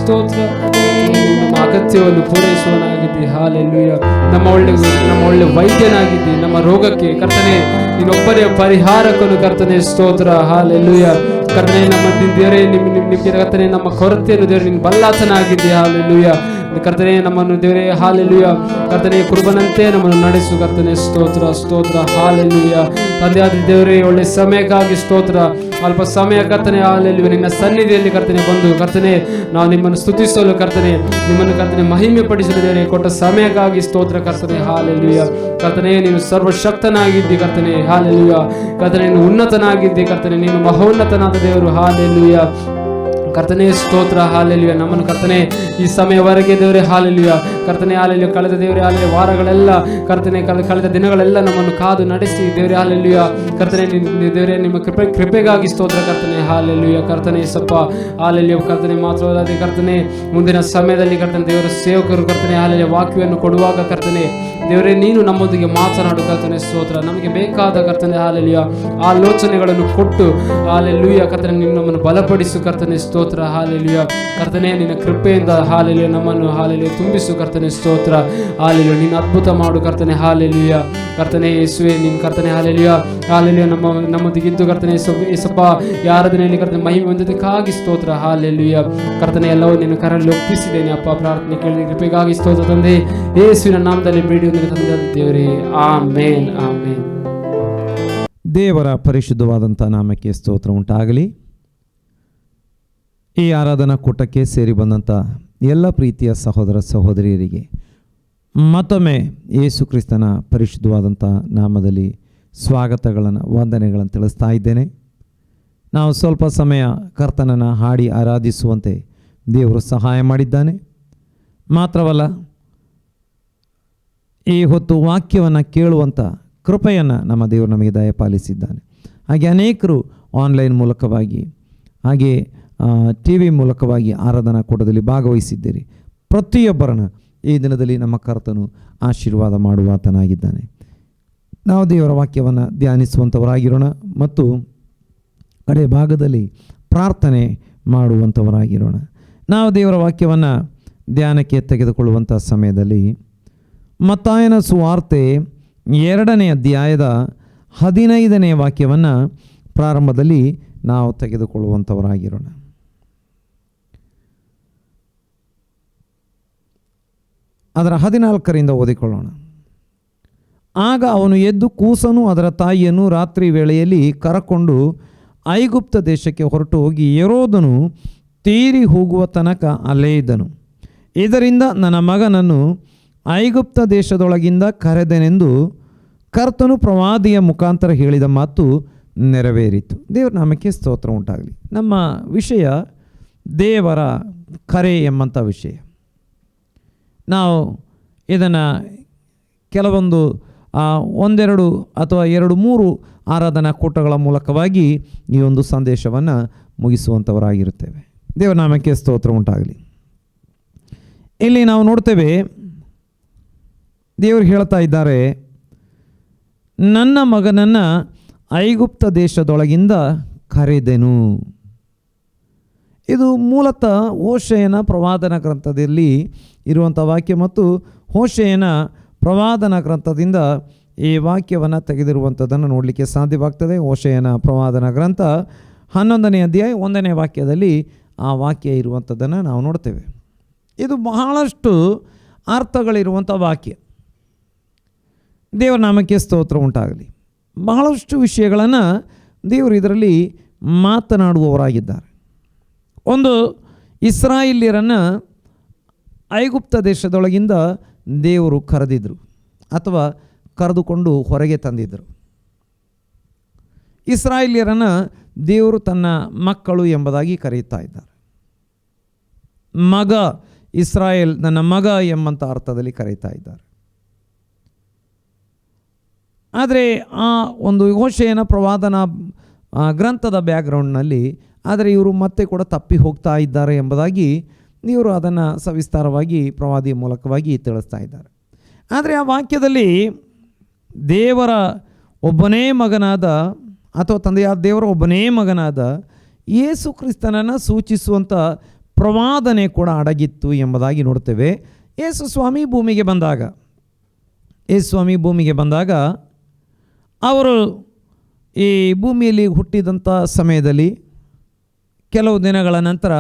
ಸ್ತೋತ್ರ. ನಮ್ಮ ಅಗತ್ಯವನ್ನು ಪೂರೈಸುವನಾಗಿದ್ದಿ. ಹಾಲೆಲೂಯ. ನಮ್ಮ ಒಳ್ಳೆ ವೈದ್ಯನಾಗಿದ್ದಿ. ನಮ್ಮ ರೋಗಕ್ಕೆ ಕರ್ತನೆ ನೀನೊಬ್ಬನೇ ಪರಿಹಾರಕನು ಕರ್ತನೆ. ಸ್ತೋತ್ರ. ಹಾಲೆಲೂಯ. ಕರ್ತನೆ ನಮ್ಮ ದೇವರೇ ನಿಮಗೆ ಕರ್ತನೆ ನಮ್ಮ ಕೊರತೆಯನ್ನು ದೇವರೇ ನಿನ್ನ ಬಲ್ಲಾತನಾಗಿದ್ದಿ. ಹಾಲೆಲೂಯ. ಕರ್ತನೆ ನಮ್ಮನ್ನು ದೇವರೇ ಹಾಲೆಲೂಯ ಕರ್ತನೆ ಕುರುಬನಂತೆ ನಮ್ಮನ್ನು ನಡೆಸು ಕರ್ತನೆ. ಸ್ತೋತ್ರ ಸ್ತೋತ್ರ. ಹಾಲೆಲೂಯ. ತಂದೆಯಾದ ದೇವರೇ ಒಳ್ಳೆ ಸಮಯಕ್ಕಾಗಿ ಸ್ತೋತ್ರ. ಅಲ್ಪ ಸಮಯ ಕರ್ತನೆ ಹಾಲೆಲೂಯ ನಿನ್ನ ಸನ್ನಿಧಿಯಲ್ಲಿ ಕರ್ತನೆ ಬಂದು ಕರ್ತನೆ ನಾವು ನಿಮ್ಮನ್ನು ಸ್ತುತಿಸಲು ಕರ್ತನೆ ನಿಮ್ಮನ್ನು ಕರ್ತನೆ ಮಹಿಮೆ ಪಡಿಸಲು ದೇವರೇ ಕೊಟ್ಟ ಸಮಯಕ್ಕಾಗಿ ಸ್ತೋತ್ರ ಕರ್ತನೆ. ಹಾಲೆಲೂಯ. ಕರ್ತನೆ ನೀನು ಸರ್ವಶಕ್ತನಾಗಿದ್ದಿ ಕರ್ತನೆ. ಹಾಲೆಲೂಯ. ಕರ್ತನೆ ನೀನು ಉನ್ನತನಾಗಿದ್ದಿ ಕರ್ತನೆ. ನೀನು ಮಹೋನ್ನತನಾದ ದೇವರು. ಹಾಲೆಲೂಯ. ಕರ್ತನೆ ಸ್ತೋತ್ರ. ಹಾಲೆಲೂಯ. ನಮ್ಮನ್ನು ಕರ್ತನೆ ಈ ಸಮಯವರೆಗೆ ದೇವರೇ ಹಾಲೆಲೂಯ ಕರ್ತನೆ ಹಾಲೆಲೂಯ ಕಳೆದ ದೇವರೇ ಹಾಲೆಲೂಯ ವಾರಗಳೆಲ್ಲ ಕರ್ತನೆ ಕಳೆದ ದಿನಗಳೆಲ್ಲ ನಮ್ಮನ್ನು ಕಾದು ನಡೆಸಿ ದೇವರೇ ಹಾಲೆಲೂಯ ಕರ್ತನೆ ದೇವರೇ ನಿಮ್ಮ ಕೃಪೆಗಾಗಿ ಸ್ತೋತ್ರ ಕರ್ತನೆ. ಹಾಲೆಲೂಯ. ಕರ್ತನೆ ಸಪ್ಪ ಹಾಲೆಲೂಯ ಕರ್ತನೆ ಮಾತ್ರವಲ್ಲದೆ ಕರ್ತನೆ ಮುಂದಿನ ಸಮಯದಲ್ಲಿ ಕರ್ತನೆ ದೇವರ ಸೇವಕರು ಕರ್ತನೆ ಹಾಲೆಲೂಯ ವಾಕ್ಯವನ್ನು ಕೊಡುವಾಗ ಕರ್ತನೆ ದೇವರೇ ನೀನು ನಮ್ಮೊಂದಿಗೆ ಮಾತನಾಡು ಕರ್ತನೆ. ಸ್ತೋತ್ರ. ನಮಗೆ ಬೇಕಾದ ಕರ್ತನೆ ಹಾಲೆಲೂಯ ಆಲೋಚನೆಗಳನ್ನು ಕೊಟ್ಟು ಹಾಲೆಲೂಯ ಕರ್ತನೆ ನೀನು ನಮ್ಮನ್ನು ಬಲಪಡಿಸು ಕರ್ತನೆ. ಸ್ತೋತ್ರ. ಹಾಲೆಲೂಯ. ಕರ್ತನೆ ನಿನ್ನ ಕೃಪೆಯಿಂದ ಹಾಲೆಲೂಯ ನಮ್ಮನ್ನು ಹಾಲೆಲೂಯ ತುಂಬಿಸು ಕರ್ತನೆ. ಸ್ತೋತ್ರ. ಹಾಲೆಲೂಯ. ನೀನು ಅದ್ಭುತ ಮಾಡು ಕರ್ತನೆ. ಹಾಲೆಲೂಯ. ಕರ್ತನೆ ಯೇಸುವೆ ನೀನು ಕರ್ತನೆ ಹಾಲೆಲೂಯ ಹಾಲೆಲೂಯ ನಮ್ಮೊಂದಿಗಿದ್ದು ಕರ್ತನೆ ಯೇಸಪ್ಪ ಈ ಆರಾಧನೆಯಲ್ಲಿ ಕರ್ತನೆ ಮಹಿಮೆ ಹೊಂದೋದಕ್ಕಾಗಿ ಸ್ತೋತ್ರ. ಹಾಲೆಲೂಯ. ಕರ್ತನೆ ಎಲ್ಲವೂ ನಿನ್ನ ಕರಲ್ಲಿ ಒಪ್ಪಿಸಿದ್ದೇನೆ ಅಪ್ಪ. ಪ್ರಾರ್ಥನೆ ಕೇಳಿ ಕೃಪೆಗಾಗಿ ಸ್ತೋತ್ರ ತಂದೆ ಯೇಸುವಿನ ನಾಮದಲ್ಲಿ ಬೇಡಿ ತಂದೆ ದೇವರೇ. ಆಮೇನ್ ಆಮೇನ್. ದೇವರ ಪರಿಶುದ್ಧವಾದಂಥ ನಾಮಕ್ಕೆ ಸ್ತೋತ್ರ ಉಂಟಾಗಲಿ. ಈ ಆರಾಧನಾ ಕೂಟಕ್ಕೆ ಸೇರಿ ಬಂದಂಥ ಎಲ್ಲ ಪ್ರೀತಿಯ ಸಹೋದರ ಸಹೋದರಿಯರಿಗೆ ಮತ್ತೊಮ್ಮೆ ಯೇಸು ಕ್ರಿಸ್ತನ ಪರಿಶುದ್ಧವಾದಂಥ ನಾಮದಲ್ಲಿ ಸ್ವಾಗತಗಳನ್ನು ವಂದನೆಗಳನ್ನು ತಿಳಿಸ್ತಾ ಇದ್ದೇನೆ. ನಾವು ಸ್ವಲ್ಪ ಸಮಯ ಕರ್ತನನ್ನು ಹಾಡಿ ಆರಾಧಿಸುವಂತೆ ದೇವರು ಸಹಾಯ ಮಾಡಿದ್ದಾನೆ. ಮಾತ್ರವಲ್ಲ ಈ ಹೊತ್ತು ವಾಕ್ಯವನ್ನು ಕೇಳುವಂಥ ಕೃಪೆಯನ್ನು ನಮ್ಮ ದೇವರು ನಮಗೆ ದಯಪಾಲಿಸಿದ್ದಾನೆ. ಹಾಗೆ ಅನೇಕರು ಆನ್ಲೈನ್ ಮೂಲಕವಾಗಿ ಹಾಗೆ ಟಿ ವಿ ಮೂಲಕವಾಗಿ ಆರಾಧನಾ ಕೂಟದಲ್ಲಿ ಭಾಗವಹಿಸಿದ್ದೀರಿ. ಪ್ರತಿಯೊಬ್ಬರನ್ನು ಈ ದಿನದಲ್ಲಿ ನಮ್ಮ ಕರ್ತನು ಆಶೀರ್ವಾದ ಮಾಡುವಾತನಾಗಿದ್ದಾನೆ. ನಾವು ದೇವರ ವಾಕ್ಯವನ್ನು ಧ್ಯಾನಿಸುವಂಥವರಾಗಿರೋಣ ಮತ್ತು ಕಡೆ ಭಾಗದಲ್ಲಿ ಪ್ರಾರ್ಥನೆ ಮಾಡುವಂಥವರಾಗಿರೋಣ. ನಾವು ದೇವರ ವಾಕ್ಯವನ್ನು ಧ್ಯಾನಕ್ಕೆ ತೆಗೆದುಕೊಳ್ಳುವಂಥ ಸಮಯದಲ್ಲಿ ಮತ್ತಾಯನ ಸುವಾರ್ತೆ 2ನೇ ಅಧ್ಯಾಯದ 15ನೇ ವಾಕ್ಯವನ್ನು ಪ್ರಾರಂಭದಲ್ಲಿ ನಾವು ತೆಗೆದುಕೊಳ್ಳುವಂಥವರಾಗಿರೋಣ. ಅದರ 14ರಿಂದ ಓದಿಕೊಳ್ಳೋಣ. ಆಗ ಅವನು ಎದ್ದು ಕೂಸನು ಅದರ ತಾಯಿಯನ್ನು ರಾತ್ರಿ ವೇಳೆಯಲ್ಲಿ ಕರಕೊಂಡು ಐಗುಪ್ತ ದೇಶಕ್ಕೆ ಹೊರಟು ಹೋಗಿ ಹೆರೋದನು ತೀರಿ ಹೋಗುವ ತನಕ ಅಲ್ಲೇ ಇದ್ದನು. ಇದರಿಂದ ನನ್ನ ಮಗನನ್ನು ಐಗುಪ್ತ ದೇಶದೊಳಗಿಂದ ಕರೆದೆನೆಂದು ಕರ್ತನು ಪ್ರವಾದಿಯ ಮುಖಾಂತರ ಹೇಳಿದ ಮಾತು ನೆರವೇರಿತು. ದೇವರ ನಾಮಕ್ಕೆ ಸ್ತೋತ್ರ ಉಂಟಾಗಲಿ. ನಮ್ಮ ವಿಷಯ ದೇವರ ಕರೆ ಎಂಬಂಥ ವಿಷಯ. ನಾವು ಇದನ್ನು ಕೆಲವೊಂದು 1-2 ಅಥವಾ 2-3 ಆರಾಧನಾ ಕೂಟಗಳ ಮೂಲಕವಾಗಿ ಈ ಒಂದು ಸಂದೇಶವನ್ನು ಮುಗಿಸುವಂಥವರಾಗಿರುತ್ತೇವೆ. ದೇವರ ನಾಮಕ್ಕೆ ಸ್ತೋತ್ರ ಉಂಟಾಗಲಿ. ಇಲ್ಲಿ ನಾವು ನೋಡ್ತೇವೆ ದೇವರು ಹೇಳ್ತಾ ಇದ್ದಾರೆ, ನನ್ನ ಮಗನನ್ನು ಐಗುಪ್ತ ದೇಶದೊಳಗಿಂದ ಕರೆದೆನು. ಇದು ಮೂಲತಃ ಹೋಶೇಯನ ಪ್ರವಾದನ ಗ್ರಂಥದಲ್ಲಿ ಇರುವಂಥ ವಾಕ್ಯ ಮತ್ತು ಹೋಶೇಯನ ಪ್ರವಾದನ ಗ್ರಂಥದಿಂದ ಈ ವಾಕ್ಯವನ್ನು ತೆಗೆದಿರುವಂಥದ್ದನ್ನು ನೋಡಲಿಕ್ಕೆ ಸಾಧ್ಯವಾಗ್ತದೆ. ಹೋಶೇಯನ ಪ್ರವಾದನ ಗ್ರಂಥ 11ನೇ ಅಧ್ಯಾಯ 1ನೇ ವಾಕ್ಯದಲ್ಲಿ ಆ ವಾಕ್ಯ ಇರುವಂಥದ್ದನ್ನು ನಾವು ನೋಡ್ತೇವೆ. ಇದು ಬಹಳಷ್ಟು ಅರ್ಥಗಳಿರುವಂಥ ವಾಕ್ಯ. ದೇವರ ನಾಮಕ್ಕೆ ಸ್ತೋತ್ರ ಉಂಟಾಗಲಿ. ಬಹಳಷ್ಟು ವಿಷಯಗಳನ್ನು ದೇವರು ಇದರಲ್ಲಿ ಮಾತನಾಡುವವರಾಗಿದ್ದಾರೆ. ಒಂದು, ಇಸ್ರಾಯೇಲ್ಯರನ್ನು ಐಗುಪ್ತ ದೇಶದೊಳಗಿಂದ ದೇವರು ಕರೆದಿದ್ದರು ಅಥವಾ ಕರೆದುಕೊಂಡು ಹೊರಗೆ ತಂದಿದ್ದರು. ಇಸ್ರಾಯೇಲ್ಯರನ್ನು ದೇವರು ತನ್ನ ಮಕ್ಕಳು ಎಂಬುದಾಗಿ ಕರೆಯುತ್ತಾ ಇದ್ದಾರೆ. ಮಗ, ಇಸ್ರಾಯೇಲ್ ನನ್ನ ಮಗ ಎಂಬಂಥ ಅರ್ಥದಲ್ಲಿ ಕರೀತಾ ಇದ್ದಾರೆ. ಆದರೆ ಆ ಒಂದು ಹೋಶೇಯನ ಪ್ರವಾದನ ಗ್ರಂಥದ ಬ್ಯಾಕ್ಗ್ರೌಂಡ್ನಲ್ಲಿ ಆದರೆ ಇವರು ಮತ್ತೆ ಕೂಡ ತಪ್ಪಿ ಹೋಗ್ತಾ ಇದ್ದಾರೆ ಎಂಬುದಾಗಿ ಇವರು ಅದನ್ನು ಸವಿಸ್ತಾರವಾಗಿ ಪ್ರವಾದಿಯ ಮೂಲಕವಾಗಿ ತಿಳಿಸ್ತಾ ಇದ್ದಾರೆ. ಆದರೆ ಆ ವಾಕ್ಯದಲ್ಲಿ ದೇವರ ಒಬ್ಬನೇ ಮಗನಾದ ಅಥವಾ ತಂದೆಯಾದ ದೇವರ ಒಬ್ಬನೇ ಮಗನಾದ ಯೇಸು ಕ್ರಿಸ್ತನನ್ನು ಸೂಚಿಸುವಂಥ ಪ್ರವಾದನೆ ಕೂಡ ಅಡಗಿತ್ತು ಎಂಬುದಾಗಿ ನೋಡ್ತೇವೆ. ಯೇಸು ಸ್ವಾಮಿ ಭೂಮಿಗೆ ಬಂದಾಗ ಅವರು ಈ ಭೂಮಿಯಲ್ಲಿ ಹುಟ್ಟಿದಂಥ ಸಮಯದಲ್ಲಿ ಕೆಲವು ದಿನಗಳ ನಂತರ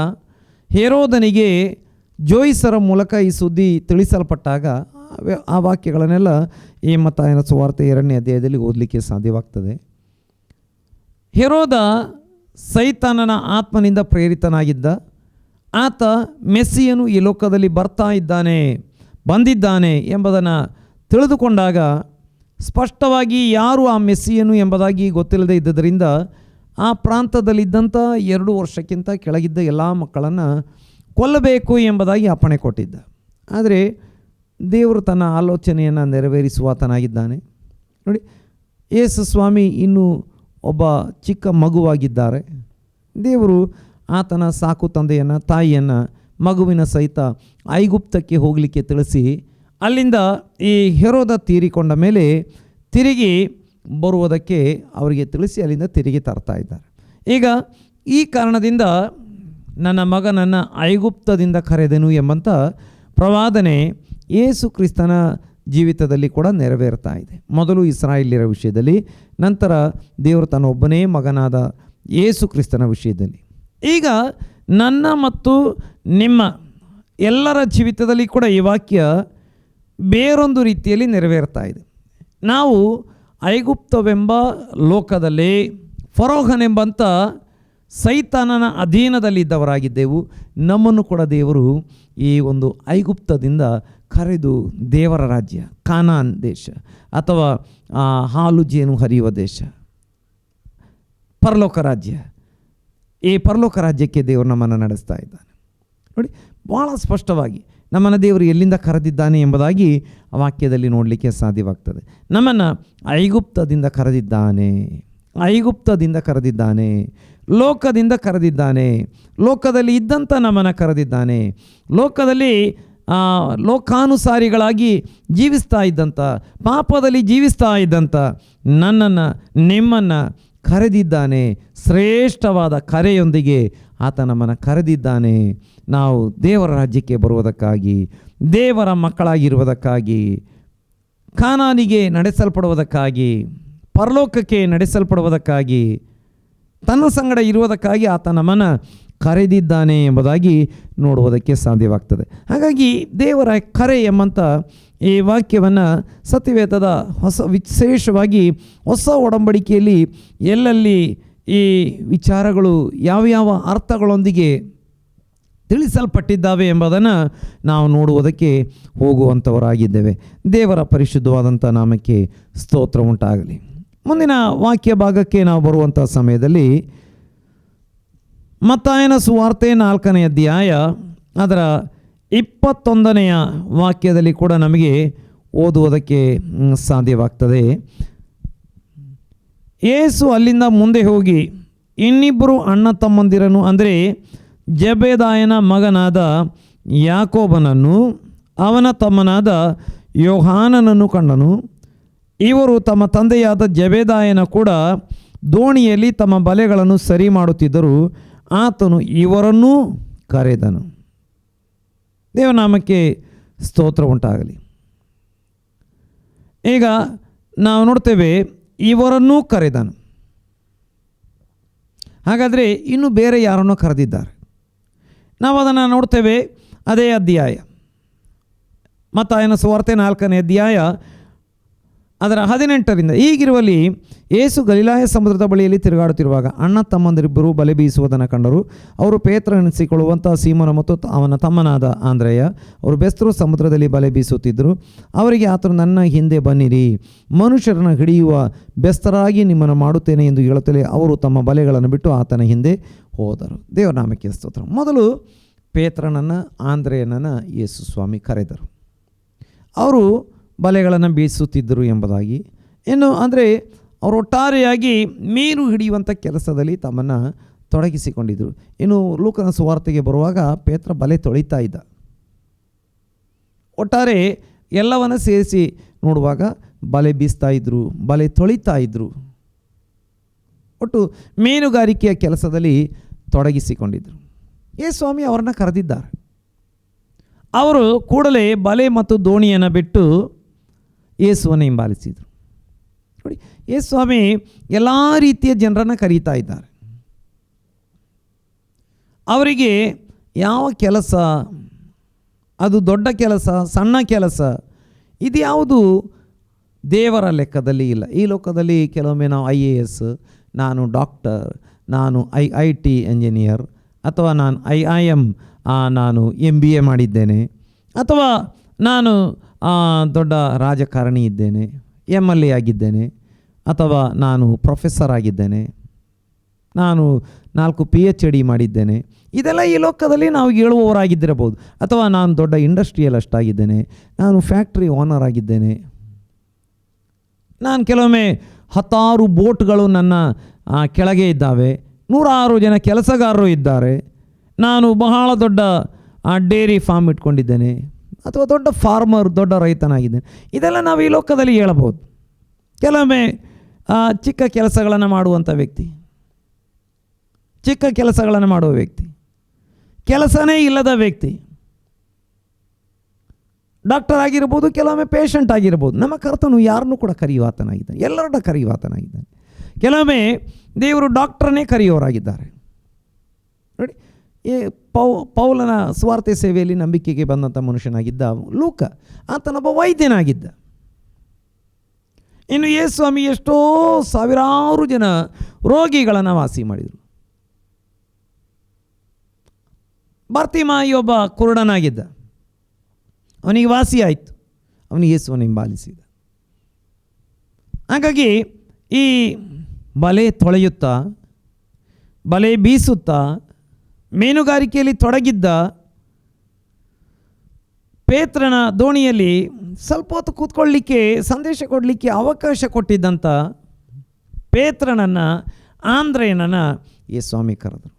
ಹೆರೋದನಿಗೆ ಜೋಯಿಸರ ಮೂಲಕ ಈ ಸುದ್ದಿ ತಿಳಿಸಲ್ಪಟ್ಟಾಗ ಆ ವಾಕ್ಯಗಳನ್ನೆಲ್ಲ ಈ ಮತ್ತಾಯನ ಸುವಾರ್ತೆ 2ನೇ ಅಧ್ಯಾಯದಲ್ಲಿ ಓದಲಿಕ್ಕೆ ಸಾಧ್ಯವಾಗ್ತದೆ. ಹೆರೋದ ಸೈತಾನನ ಆತ್ಮನಿಂದ ಪ್ರೇರಿತನಾಗಿದ್ದ. ಆತ ಮೆಸ್ಸಿಯನು ಈ ಲೋಕದಲ್ಲಿ ಬಂದಿದ್ದಾನೆ ಎಂಬುದನ್ನು ತಿಳಿದುಕೊಂಡಾಗ ಸ್ಪಷ್ಟವಾಗಿ ಯಾರು ಆ ಮೆಸ್ಸಿಯನು ಎಂಬುದಾಗಿ ಗೊತ್ತಿಲ್ಲದೆ ಇದ್ದದರಿಂದ ಆ ಪ್ರಾಂತದಲ್ಲಿದ್ದಂಥ 2 ವರ್ಷಕ್ಕಿಂತ ಕೆಳಗಿದ್ದ ಎಲ್ಲ ಮಕ್ಕಳನ್ನು ಕೊಲ್ಲಬೇಕು ಎಂಬುದಾಗಿ ಅಪ್ಪಣೆ ಕೊಟ್ಟಿದ್ದ. ಆದರೆ ದೇವರು ತನ್ನ ಆಲೋಚನೆಯನ್ನು ನೆರವೇರಿಸುವಾತನಾಗಿದ್ದಾನೆ. ನೋಡಿ, ಯೇಸು ಸ್ವಾಮಿ ಇನ್ನೂ ಒಬ್ಬ ಚಿಕ್ಕ ಮಗುವಾಗಿದ್ದಾರೆ. ದೇವರು ಆತನ ಸಾಕು ತಂದೆಯನ್ನು, ತಾಯಿಯನ್ನು ಮಗುವಿನ ಸಹಿತ ಐಗುಪ್ತಕ್ಕೆ ಹೋಗಲಿಕ್ಕೆ ತಿಳಿಸಿ ಅಲ್ಲಿಂದ ಈ ಹೆರೋದ ತೀರಿಕೊಂಡ ಮೇಲೆ ತಿರುಗಿ ಬರುವುದಕ್ಕೆ ಅವರಿಗೆ ತಿಳಿಸಿ ಅಲ್ಲಿಂದ ತಿರುಗಿ ತರ್ತಾ ಇದ್ದಾರೆ. ಈಗ ಈ ಕಾರಣದಿಂದ ನನ್ನ ಮಗನನ್ನು ಐಗುಪ್ತದಿಂದ ಕರೆದೆನು ಎಂಬಂಥ ಪ್ರವಾದನೆ ಯೇಸು ಕ್ರಿಸ್ತನ ಜೀವಿತದಲ್ಲಿ ಕೂಡ ನೆರವೇರ್ತಾ ಇದೆ. ಮೊದಲು ಇಸ್ರಾಯೇಲ್ಯರ ವಿಷಯದಲ್ಲಿ, ನಂತರ ದೇವರು ತನ್ನ ಒಬ್ಬನೇ ಮಗನಾದ ಯೇಸು ಕ್ರಿಸ್ತನ ವಿಷಯದಲ್ಲಿ. ಈಗ ನನ್ನ ಮತ್ತು ನಿಮ್ಮ ಎಲ್ಲರ ಜೀವಿತದಲ್ಲಿ ಕೂಡ ಈ ವಾಕ್ಯ ಬೇರೊಂದು ರೀತಿಯಲ್ಲಿ ನೆರವೇರ್ತಾ ಇದೆ. ನಾವು ಐಗುಪ್ತವೆಂಬ ಲೋಕದಲ್ಲಿ ಫರೋಹನೆಂಬಂಥ ಸೈತಾನನ ಅಧೀನದಲ್ಲಿದ್ದವರಾಗಿದ್ದೆವು. ನಮ್ಮನ್ನು ಕೂಡ ದೇವರು ಈ ಒಂದು ಐಗುಪ್ತದಿಂದ ಕರೆದು ದೇವರ ರಾಜ್ಯ, ಕಾನಾನ್ ದೇಶ ಅಥವಾ ಹಾಲು ಜೇನು ಹರಿಯುವ ದೇಶ, ಪರಲೋಕ ರಾಜ್ಯ, ಈ ಪರಲೋಕ ರಾಜ್ಯಕ್ಕೆ ದೇವರು ನಮ್ಮನ್ನು ನಡೆಸ್ತಾ ಇದ್ದಾನೆ. ನೋಡಿ, ಭಾಳ ಸ್ಪಷ್ಟವಾಗಿ ನಮ್ಮನ್ನು ದೇವರು ಎಲ್ಲಿಂದ ಕರೆದಿದ್ದಾನೆ ಎಂಬುದಾಗಿ ಆ ವಾಕ್ಯದಲ್ಲಿ ನೋಡಲಿಕ್ಕೆ ಸಾಧ್ಯವಾಗ್ತದೆ. ನಮ್ಮನ್ನು ಐಗುಪ್ತದಿಂದ ಕರೆದಿದ್ದಾನೆ, ಲೋಕದಿಂದ ಕರೆದಿದ್ದಾನೆ, ಲೋಕದಲ್ಲಿ ಇದ್ದಂಥ ನಮ್ಮನ್ನು ಕರೆದಿದ್ದಾನೆ, ಲೋಕದಲ್ಲಿ ಲೋಕಾನುಸಾರಿಗಳಾಗಿ ಜೀವಿಸ್ತಾ ಇದ್ದಂಥ, ಪಾಪದಲ್ಲಿ ಜೀವಿಸ್ತಾ ಇದ್ದಂಥ ನನ್ನನ್ನು ನಿಮ್ಮನ್ನು ಕರೆದಿದ್ದಾನೆ. ಶ್ರೇಷ್ಠವಾದ ಕರೆಯೊಂದಿಗೆ ಆತ ನಮ್ಮನ್ನು ಕರೆದಿದ್ದಾನೆ. ನಾವು ದೇವರ ರಾಜ್ಯಕ್ಕೆ ಬರುವುದಕ್ಕಾಗಿ, ದೇವರ ಮಕ್ಕಳಾಗಿರುವುದಕ್ಕಾಗಿ, ಕಾನಾನಿಗೆ ನಡೆಸಲ್ಪಡುವುದಕ್ಕಾಗಿ, ಪರಲೋಕಕ್ಕೆ ನಡೆಸಲ್ಪಡುವುದಕ್ಕಾಗಿ, ತನ್ನ ಸಂಗಡ ಇರುವುದಕ್ಕಾಗಿ ಆತ ನಮ್ಮನ್ನು ಕರೆದಿದ್ದಾನೆ ಎಂಬುದಾಗಿ ನೋಡುವುದಕ್ಕೆ ಸಾಧ್ಯವಾಗ್ತದೆ. ಹಾಗಾಗಿ ದೇವರ ಕರೆ ಎಂಬಂಥ ಈ ವಾಕ್ಯವನ್ನು ಸತ್ಯವೇದದ ವಿಶೇಷವಾಗಿ ಹೊಸ ಒಡಂಬಡಿಕೆಯಲ್ಲಿ ಎಲ್ಲೆಲ್ಲಿ ಈ ವಿಚಾರಗಳು ಯಾವ್ಯಾವ ಅರ್ಥಗಳೊಂದಿಗೆ ತಿಳಿಸಲ್ಪಟ್ಟಿದ್ದಾವೆ ಎಂಬುದನ್ನು ನಾವು ನೋಡುವುದಕ್ಕೆ ಹೋಗುವಂಥವರಾಗಿದ್ದೇವೆ. ದೇವರ ಪರಿಶುದ್ಧವಾದಂಥ ನಾಮಕ್ಕೆ ಸ್ತೋತ್ರ ಉಂಟಾಗಲಿ. ಮುಂದಿನ ವಾಕ್ಯ ಭಾಗಕ್ಕೆ ನಾವು ಬರುವಂಥ ಸಮಯದಲ್ಲಿ ಮತ್ತಾಯನ ಸುವಾರ್ತೆ 4ನೇ ಅಧ್ಯಾಯ ಅದರ 21ನೆಯ ವಾಕ್ಯದಲ್ಲಿ ಕೂಡ ನಮಗೆ ಓದುವುದಕ್ಕೆ ಸಾಧ್ಯವಾಗ್ತದೆ. ಯೇಸು ಅಲ್ಲಿಂದ ಮುಂದೆ ಹೋಗಿ ಇನ್ನಿಬ್ಬರು ಅಣ್ಣ ತಮ್ಮಂದಿರನು, ಅಂದರೆ ಜೆಬೆದಾಯನ ಮಗನಾದ ಯಾಕೋಬನನ್ನು ಅವನ ತಮ್ಮನಾದ ಯೋಹಾನನನ್ನು ಕಂಡನು. ಇವರು ತಮ್ಮ ತಂದೆಯಾದ ಜೆಬೆದಾಯನ ಕೂಡ ದೋಣಿಯಲ್ಲಿ ತಮ್ಮ ಬಲೆಗಳನ್ನು ಸರಿ ಮಾಡುತ್ತಿದ್ದರು. ಆತನು ಇವರನ್ನೂ ಕರೆದನು. ದೇವನಾಮಕ್ಕೆ ಸ್ತೋತ್ರ ಉಂಟಾಗಲಿ. ಈಗ ನಾವು ನೋಡ್ತೇವೆ, ಇವರನ್ನೂ ಕರೆದನು. ಹಾಗಾದರೆ ಇನ್ನು ಬೇರೆ ಯಾರನ್ನೋ ಕರೆದಿದ್ದಾರೆ. ನಾವು ಅದನ್ನು ನೋಡ್ತೇವೆ ಅದೇ ಅಧ್ಯಾಯ, ಮತ್ತಾಯನ ಸುವಾರ್ತೆ 4ನೇ ಅಧ್ಯಾಯ ಅದರ 18ರಿಂದ. ಹೀಗಿರುವಲ್ಲಿ ಯೇಸು ಗಲಿಲಾಯ ಸಮುದ್ರದ ಬಳಿಯಲ್ಲಿ ತಿರುಗಾಡುತ್ತಿರುವಾಗ ಅಣ್ಣ ತಮ್ಮಂದಿರಿಬ್ಬರು ಬಲೆ ಬೀಸುವುದನ್ನು ಕಂಡರು. ಅವರು ಪೇತ್ರನೆನಿಸಿಕೊಳ್ಳುವಂಥ ಸೀಮೋನ ಮತ್ತು ಅವನ ತಮ್ಮನಾದ ಆಂದ್ರೆಯ. ಅವರು ಬೆಸ್ತರು ಸಮುದ್ರದಲ್ಲಿ ಬಲೆ ಬೀಸುತ್ತಿದ್ದರು. ಅವರಿಗೆ ಆತನು, ನನ್ನ ಹಿಂದೆ ಬನ್ನಿರಿ, ಮನುಷ್ಯರನ್ನು ಹಿಡಿಯುವ ಬೆಸ್ತರಾಗಿ ನಿಮ್ಮನ್ನು ಮಾಡುತ್ತೇನೆ ಎಂದು ಹೇಳುತ್ತಲೇ ಅವರು ತಮ್ಮ ಬಲೆಗಳನ್ನು ಬಿಟ್ಟು ಆತನ ಹಿಂದೆ ಹೋದರು. ದೇವರ ನಾಮಕ್ಕೆ ಸ್ತೋತ್ರ. ಮೊದಲು ಪೇತ್ರನನ್ನು, ಆಂದ್ರೆಯನನ್ನು ಯೇಸು ಸ್ವಾಮಿ ಕರೆದರು. ಅವರು ಬಲೆಗಳನ್ನು ಬೀಸುತ್ತಿದ್ದರು ಎಂಬುದಾಗಿ. ಇನ್ನು ಅಂದರೆ ಅವರು ಒಟ್ಟಾರೆಯಾಗಿ ಮೀನು ಹಿಡಿಯುವಂಥ ಕೆಲಸದಲ್ಲಿ ತಮ್ಮನ್ನು ತೊಡಗಿಸಿಕೊಂಡಿದ್ದರು. ಇನ್ನು ಲೂಕನ ಸುವಾರ್ತೆಗೆ ಬರುವಾಗ ಪೇತ್ರ ಬಲೆ ತೊಳಿತಾ ಇದ್ದ. ಒಟ್ಟಾರೆ ಎಲ್ಲವನ್ನು ಸೇರಿಸಿ ನೋಡುವಾಗ ಬಲೆ ಬೀಸ್ತಾ ಇದ್ದರು, ಬಲೆ ತೊಳಿತಾ ಇದ್ದರು. ಒಟ್ಟು ಮೀನುಗಾರಿಕೆಯ ಕೆಲಸದಲ್ಲಿ ತೊಡಗಿಸಿಕೊಂಡಿದ್ದರು. ಯೇಸುಸ್ವಾಮಿ ಅವರನ್ನು ಕರೆದಿದ್ದಾರೆ. ಅವರು ಕೂಡಲೇ ಬಲೆ ಮತ್ತು ದೋಣಿಯನ್ನು ಬಿಟ್ಟು ಯೇಸುವನ್ನು ಹಿಂಬಾಲಿಸಿದರು. ನೋಡಿ, ಯೇಸುಸ್ವಾಮಿ ಎಲ್ಲ ರೀತಿಯ ಜನರನ್ನು ಕರೀತಾ ಇದ್ದಾರೆ. ಅವರಿಗೆ ಯಾವ ಕೆಲಸ, ಅದು ದೊಡ್ಡ ಕೆಲಸ, ಸಣ್ಣ ಕೆಲಸ, ಇದು ಯಾವುದು ದೇವರ ಲೆಕ್ಕದಲ್ಲಿ ಇಲ್ಲ. ಈ ಲೋಕದಲ್ಲಿ ಕೆಲವೊಮ್ಮೆ ನಾವು IAS, ನಾನು ಡಾಕ್ಟರ್, ನಾನು IIT ಎಂಜಿನಿಯರ್, ಅಥವಾ ನಾನು IIM, ನಾನು MBA ಮಾಡಿದ್ದೇನೆ, ಅಥವಾ ನಾನು ದೊಡ್ಡ ರಾಜಕಾರಣಿ ಇದ್ದೇನೆ, MLA ಆಗಿದ್ದೇನೆ, ಅಥವಾ ನಾನು ಪ್ರೊಫೆಸರ್ ಆಗಿದ್ದೇನೆ, ನಾನು 4 PhD ಮಾಡಿದ್ದೇನೆ. ಇದೆಲ್ಲ ಈ ಲೋಕದಲ್ಲಿ ನಾವು ಹೇಳುವವರಾಗಿದ್ದಿರಬಹುದು. ಅಥವಾ ನಾನು ದೊಡ್ಡ ಇಂಡಸ್ಟ್ರಿಯಲಿಸ್ಟ್ ಆಗಿದ್ದೇನೆ, ನಾನು ಫ್ಯಾಕ್ಟ್ರಿ ಓನರ್ ಆಗಿದ್ದೇನೆ, ನಾನು ಕೆಲವೊಮ್ಮೆ 10 ಬೋಟ್ಗಳು ನನ್ನ ಕೆಳಗೆ ಇದ್ದಾವೆ, 106 ಜನ ಕೆಲಸಗಾರರು ಇದ್ದಾರೆ, ನಾನು ಬಹಳ ದೊಡ್ಡ ಡೇರಿ ಫಾರ್ಮ್ ಇಟ್ಕೊಂಡಿದ್ದೇನೆ, ಅಥವಾ ದೊಡ್ಡ ಫಾರ್ಮರ್, ದೊಡ್ಡ ರೈತನಾಗಿದ್ದೇನೆ. ಇದೆಲ್ಲ ನಾವು ಈ ಲೋಕದಲ್ಲಿ ಹೇಳಬಹುದು. ಕೆಲವೊಮ್ಮೆ ಚಿಕ್ಕ ಕೆಲಸಗಳನ್ನು ಮಾಡುವಂಥ ವ್ಯಕ್ತಿ, ಚಿಕ್ಕ ಕೆಲಸಗಳನ್ನು ಮಾಡುವ ವ್ಯಕ್ತಿ, ಕೆಲಸನೇ ಇಲ್ಲದ ವ್ಯಕ್ತಿ, ಡಾಕ್ಟರ್ ಆಗಿರ್ಬೋದು, ಕೆಲವೊಮ್ಮೆ ಪೇಷಂಟ್ ಆಗಿರ್ಬೋದು. ನಮ್ಮ ಕರ್ತನು ಯಾರನ್ನೂ ಕೂಡ ಕರೆಯುವಾತನಾಗಿದ್ದಾನೆ, ಎಲ್ಲರನ್ನ ಕರೆಯುವಾತನಾಗಿದ್ದಾನೆ. ಕೆಲವೊಮ್ಮೆ ದೇವರು ಡಾಕ್ಟ್ರನ್ನೇ ಕರೆಯುವವರಾಗಿದ್ದಾರೆ. ನೋಡಿ, ಪೌಲನ ಸ್ವಾರ್ಥ ಸೇವೆಯಲ್ಲಿ ನಂಬಿಕೆಗೆ ಬಂದಂಥ ಮನುಷ್ಯನಾಗಿದ್ದ ಲೂಕ, ಆತನೊಬ್ಬ ವೈದ್ಯನಾಗಿದ್ದ. ಇನ್ನು ಯೇಸುಸ್ವಾಮಿ ಎಷ್ಟೋ ಸಾವಿರಾರು ಜನ ರೋಗಿಗಳನ್ನು ವಾಸಿ ಮಾಡಿದರು. ಬಾರ್ತಿಮಾಯಿ ಒಬ್ಬ ಕುರುಡನಾಗಿದ್ದ, ಅವನಿಗೆ ವಾಸಿ ಆಯಿತು, ಅವನಿಗೆ ಯೇಸುವನ್ನು ಹಿಂಬಾಲಿಸಿದ. ಹಾಗಾಗಿ ಈ ಬಲೆ ತೊಳೆಯುತ್ತಾ, ಬಲೆ ಬೀಸುತ್ತಾ, ಮೀನುಗಾರಿಕೆಯಲ್ಲಿ ತೊಡಗಿದ್ದ ಪೇತ್ರನ ದೋಣಿಯಲ್ಲಿ ಸ್ವಲ್ಪ ಹೊತ್ತು ಕೂತ್ಕೊಳ್ಳಿಕ್ಕೆ, ಸಂದೇಶ ಕೊಡಲಿಕ್ಕೆ ಅವಕಾಶ ಕೊಟ್ಟಿದ್ದಂಥ ಪೇತ್ರನನ್ನು, ಆಂದ್ರೇಯನನ್ನು ಯೇಸುಸ್ವಾಮಿ ಕರೆದರು.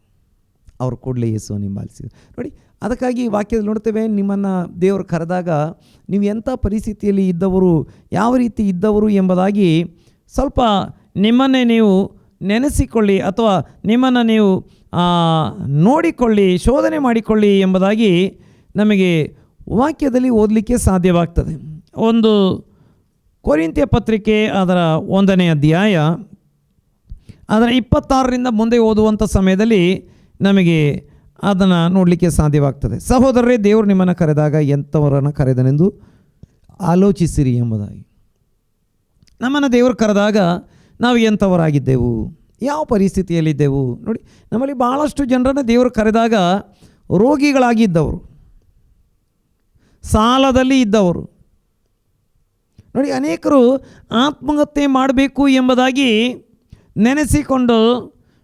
ಅವರು ಕೂಡಲೇ ಯೇಸುವನ್ನು ಹಿಂಬಾಲಿಸಿದರು. ನೋಡಿ, ಅದಕ್ಕಾಗಿ ವಾಕ್ಯದಲ್ಲಿ ನೋಡ್ತೇವೆ, ನಿಮ್ಮನ್ನು ದೇವರು ಕರೆದಾಗ ನೀವು ಎಂಥ ಪರಿಸ್ಥಿತಿಯಲ್ಲಿ ಇದ್ದವರು, ಯಾವ ರೀತಿ ಇದ್ದವರು ಎಂಬುದಾಗಿ ಸ್ವಲ್ಪ ನಿಮ್ಮನ್ನೇ ನೀವು ನೆನೆಸಿಕೊಳ್ಳಿ, ಅಥವಾ ನಿಮ್ಮನ್ನು ನೀವು ನೋಡಿಕೊಳ್ಳಿ, ಶೋಧನೆ ಮಾಡಿಕೊಳ್ಳಿ ಎಂಬುದಾಗಿ ನಮಗೆ ವಾಕ್ಯದಲ್ಲಿ ಓದಲಿಕ್ಕೆ ಸಾಧ್ಯವಾಗ್ತದೆ. ಒಂದು ಕೊರಿಂಥ್ಯ ಪತ್ರಿಕೆ ಅದರ 1ನೇ ಅಧ್ಯಾಯ ಅದರ 26ರಿಂದ ಮುಂದೆ ಓದುವಂಥ ಸಮಯದಲ್ಲಿ ನಮಗೆ ಅದನ್ನು ನೋಡಲಿಕ್ಕೆ ಸಾಧ್ಯವಾಗ್ತದೆ. ಸಹೋದರರೇ, ದೇವರು ನಿಮ್ಮನ್ನು ಕರೆದಾಗ ಎಂಥವರನ್ನು ಕರೆದನೆಂದು ಆಲೋಚಿಸಿರಿ ಎಂಬುದಾಗಿ. ನಮ್ಮನ್ನು ದೇವರು ಕರೆದಾಗ ನಾವು ಎಂಥವರಾಗಿದ್ದೆವು, ಯಾವ ಪರಿಸ್ಥಿತಿಯಲ್ಲಿದ್ದೆವು. ನೋಡಿ, ನಮ್ಮಲ್ಲಿ ಭಾಳಷ್ಟು ಜನರನ್ನು ದೇವರು ಕರೆದಾಗ ರೋಗಿಗಳಾಗಿದ್ದವರು, ಸಾಲದಲ್ಲಿ ಇದ್ದವರು. ನೋಡಿ, ಅನೇಕರು ಆತ್ಮಹತ್ಯೆ ಮಾಡಬೇಕು ಎಂಬುದಾಗಿ ನೆನೆಸಿಕೊಂಡು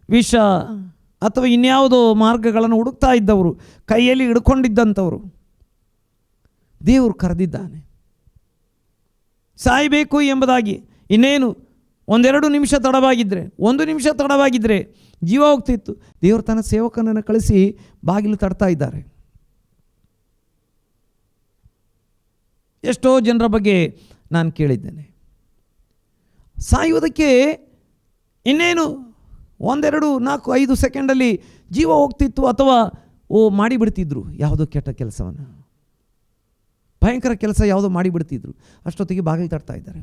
ವಿಷ ಅಥವಾ ಇನ್ಯಾವುದೋ ಮಾರ್ಗಗಳನ್ನು ಹುಡುಕ್ತಾ ಇದ್ದವರು, ಕೈಯಲ್ಲಿ ಹಿಡ್ಕೊಂಡಿದ್ದಂಥವರು ದೇವರು ಕರೆದಿದ್ದಾನೆ. ಸಾಯಬೇಕು ಎಂಬುದಾಗಿ ಇನ್ನೇನು 1-2 ನಿಮಿಷ ತಡವಾಗಿದ್ದರೆ, 1 ನಿಮಿಷ ತಡವಾಗಿದ್ದರೆ ಜೀವ ಹೋಗ್ತಿತ್ತು. ದೇವರು ತನ್ನ ಸೇವಕನನ್ನು ಕಳಿಸಿ ಬಾಗಿಲು ತಡ್ತಾ ಇದ್ದಾರೆ. ಎಷ್ಟೋ ಜನರ ಬಗ್ಗೆ ನಾನು ಕೇಳಿದ್ದೇನೆ, ಸಾಯುವುದಕ್ಕೆ ಇನ್ನೇನು 1-2 4 5 ಸೆಕೆಂಡಲ್ಲಿ ಜೀವ ಹೋಗ್ತಿತ್ತು, ಅಥವಾ ಮಾಡಿಬಿಡ್ತಿದ್ರು ಯಾವುದೋ ಕೆಟ್ಟ ಕೆಲಸವನ್ನು, ಭಯಂಕರ ಕೆಲಸ ಯಾವುದೋ ಮಾಡಿಬಿಡ್ತಿದ್ರು. ಅಷ್ಟೊತ್ತಿಗೆ ಬಾಗಿಲು ತಡ್ತಾ ಇದ್ದಾರೆ.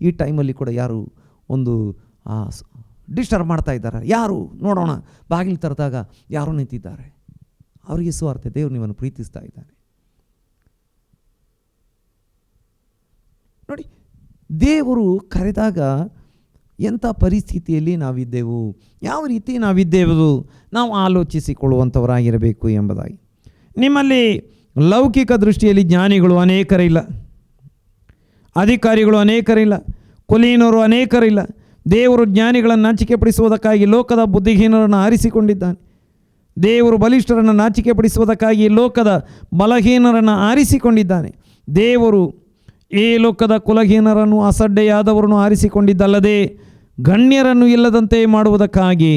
ಈ ಟೈಮಲ್ಲಿ ಕೂಡ ಯಾರು ಒಂದು ಡಿಸ್ಟರ್ಬ್ ಮಾಡ್ತಾ ಇದ್ದಾರೆ, ಯಾರು ನೋಡೋಣ, ಬಾಗಿಲು ತರೆದಾಗ ಯಾರು ನಿಂತಿದ್ದಾರೆ. ಅವರಿಗೆ ಸ್ವಾರ್ಥ, ದೇವರು ನಿಮ್ಮನ್ನು ಪ್ರೀತಿಸ್ತಾ ಇದ್ದಾನೆ. ನೋಡಿ, ದೇವರು ಕರೆದಾಗ ಎಂಥ ಪರಿಸ್ಥಿತಿಯಲ್ಲಿ ನಾವಿದ್ದೆವು, ಯಾವ ರೀತಿ ನಾವಿದ್ದೆವು, ನಾವು ಆಲೋಚಿಸಿಕೊಳ್ಳುವಂಥವರಾಗಿರಬೇಕು ಎಂಬುದಾಗಿ. ನಿಮ್ಮಲ್ಲಿ ಲೌಕಿಕ ದೃಷ್ಟಿಯಲ್ಲಿ ಜ್ಞಾನಿಗಳು ಅನೇಕರಿಲ್ಲ, ಅಧಿಕಾರಿಗಳು ಅನೇಕರಿಲ್ಲ, ಕುಲೀನರು ಅನೇಕರಿಲ್ಲ. ದೇವರು ಜ್ಞಾನಿಗಳನ್ನು ನಾಚಿಕೆಪಡಿಸುವುದಕ್ಕಾಗಿ ಲೋಕದ ಬುದ್ಧಿಹೀನರನ್ನು ಆರಿಸಿಕೊಂಡಿದ್ದಾನೆ. ದೇವರು ಬಲಿಷ್ಠರನ್ನು ನಾಚಿಕೆಪಡಿಸುವುದಕ್ಕಾಗಿ ಲೋಕದ ಬಲಹೀನರನ್ನು ಆರಿಸಿಕೊಂಡಿದ್ದಾನೆ. ದೇವರು ಈ ಲೋಕದ ಕುಲಹೀನರನ್ನು, ಅಸಡ್ಡೆಯಾದವರನ್ನು ಆರಿಸಿಕೊಂಡಿದ್ದಲ್ಲದೆ ಗಣ್ಯರನ್ನು ಇಲ್ಲದಂತೆ ಮಾಡುವುದಕ್ಕಾಗಿ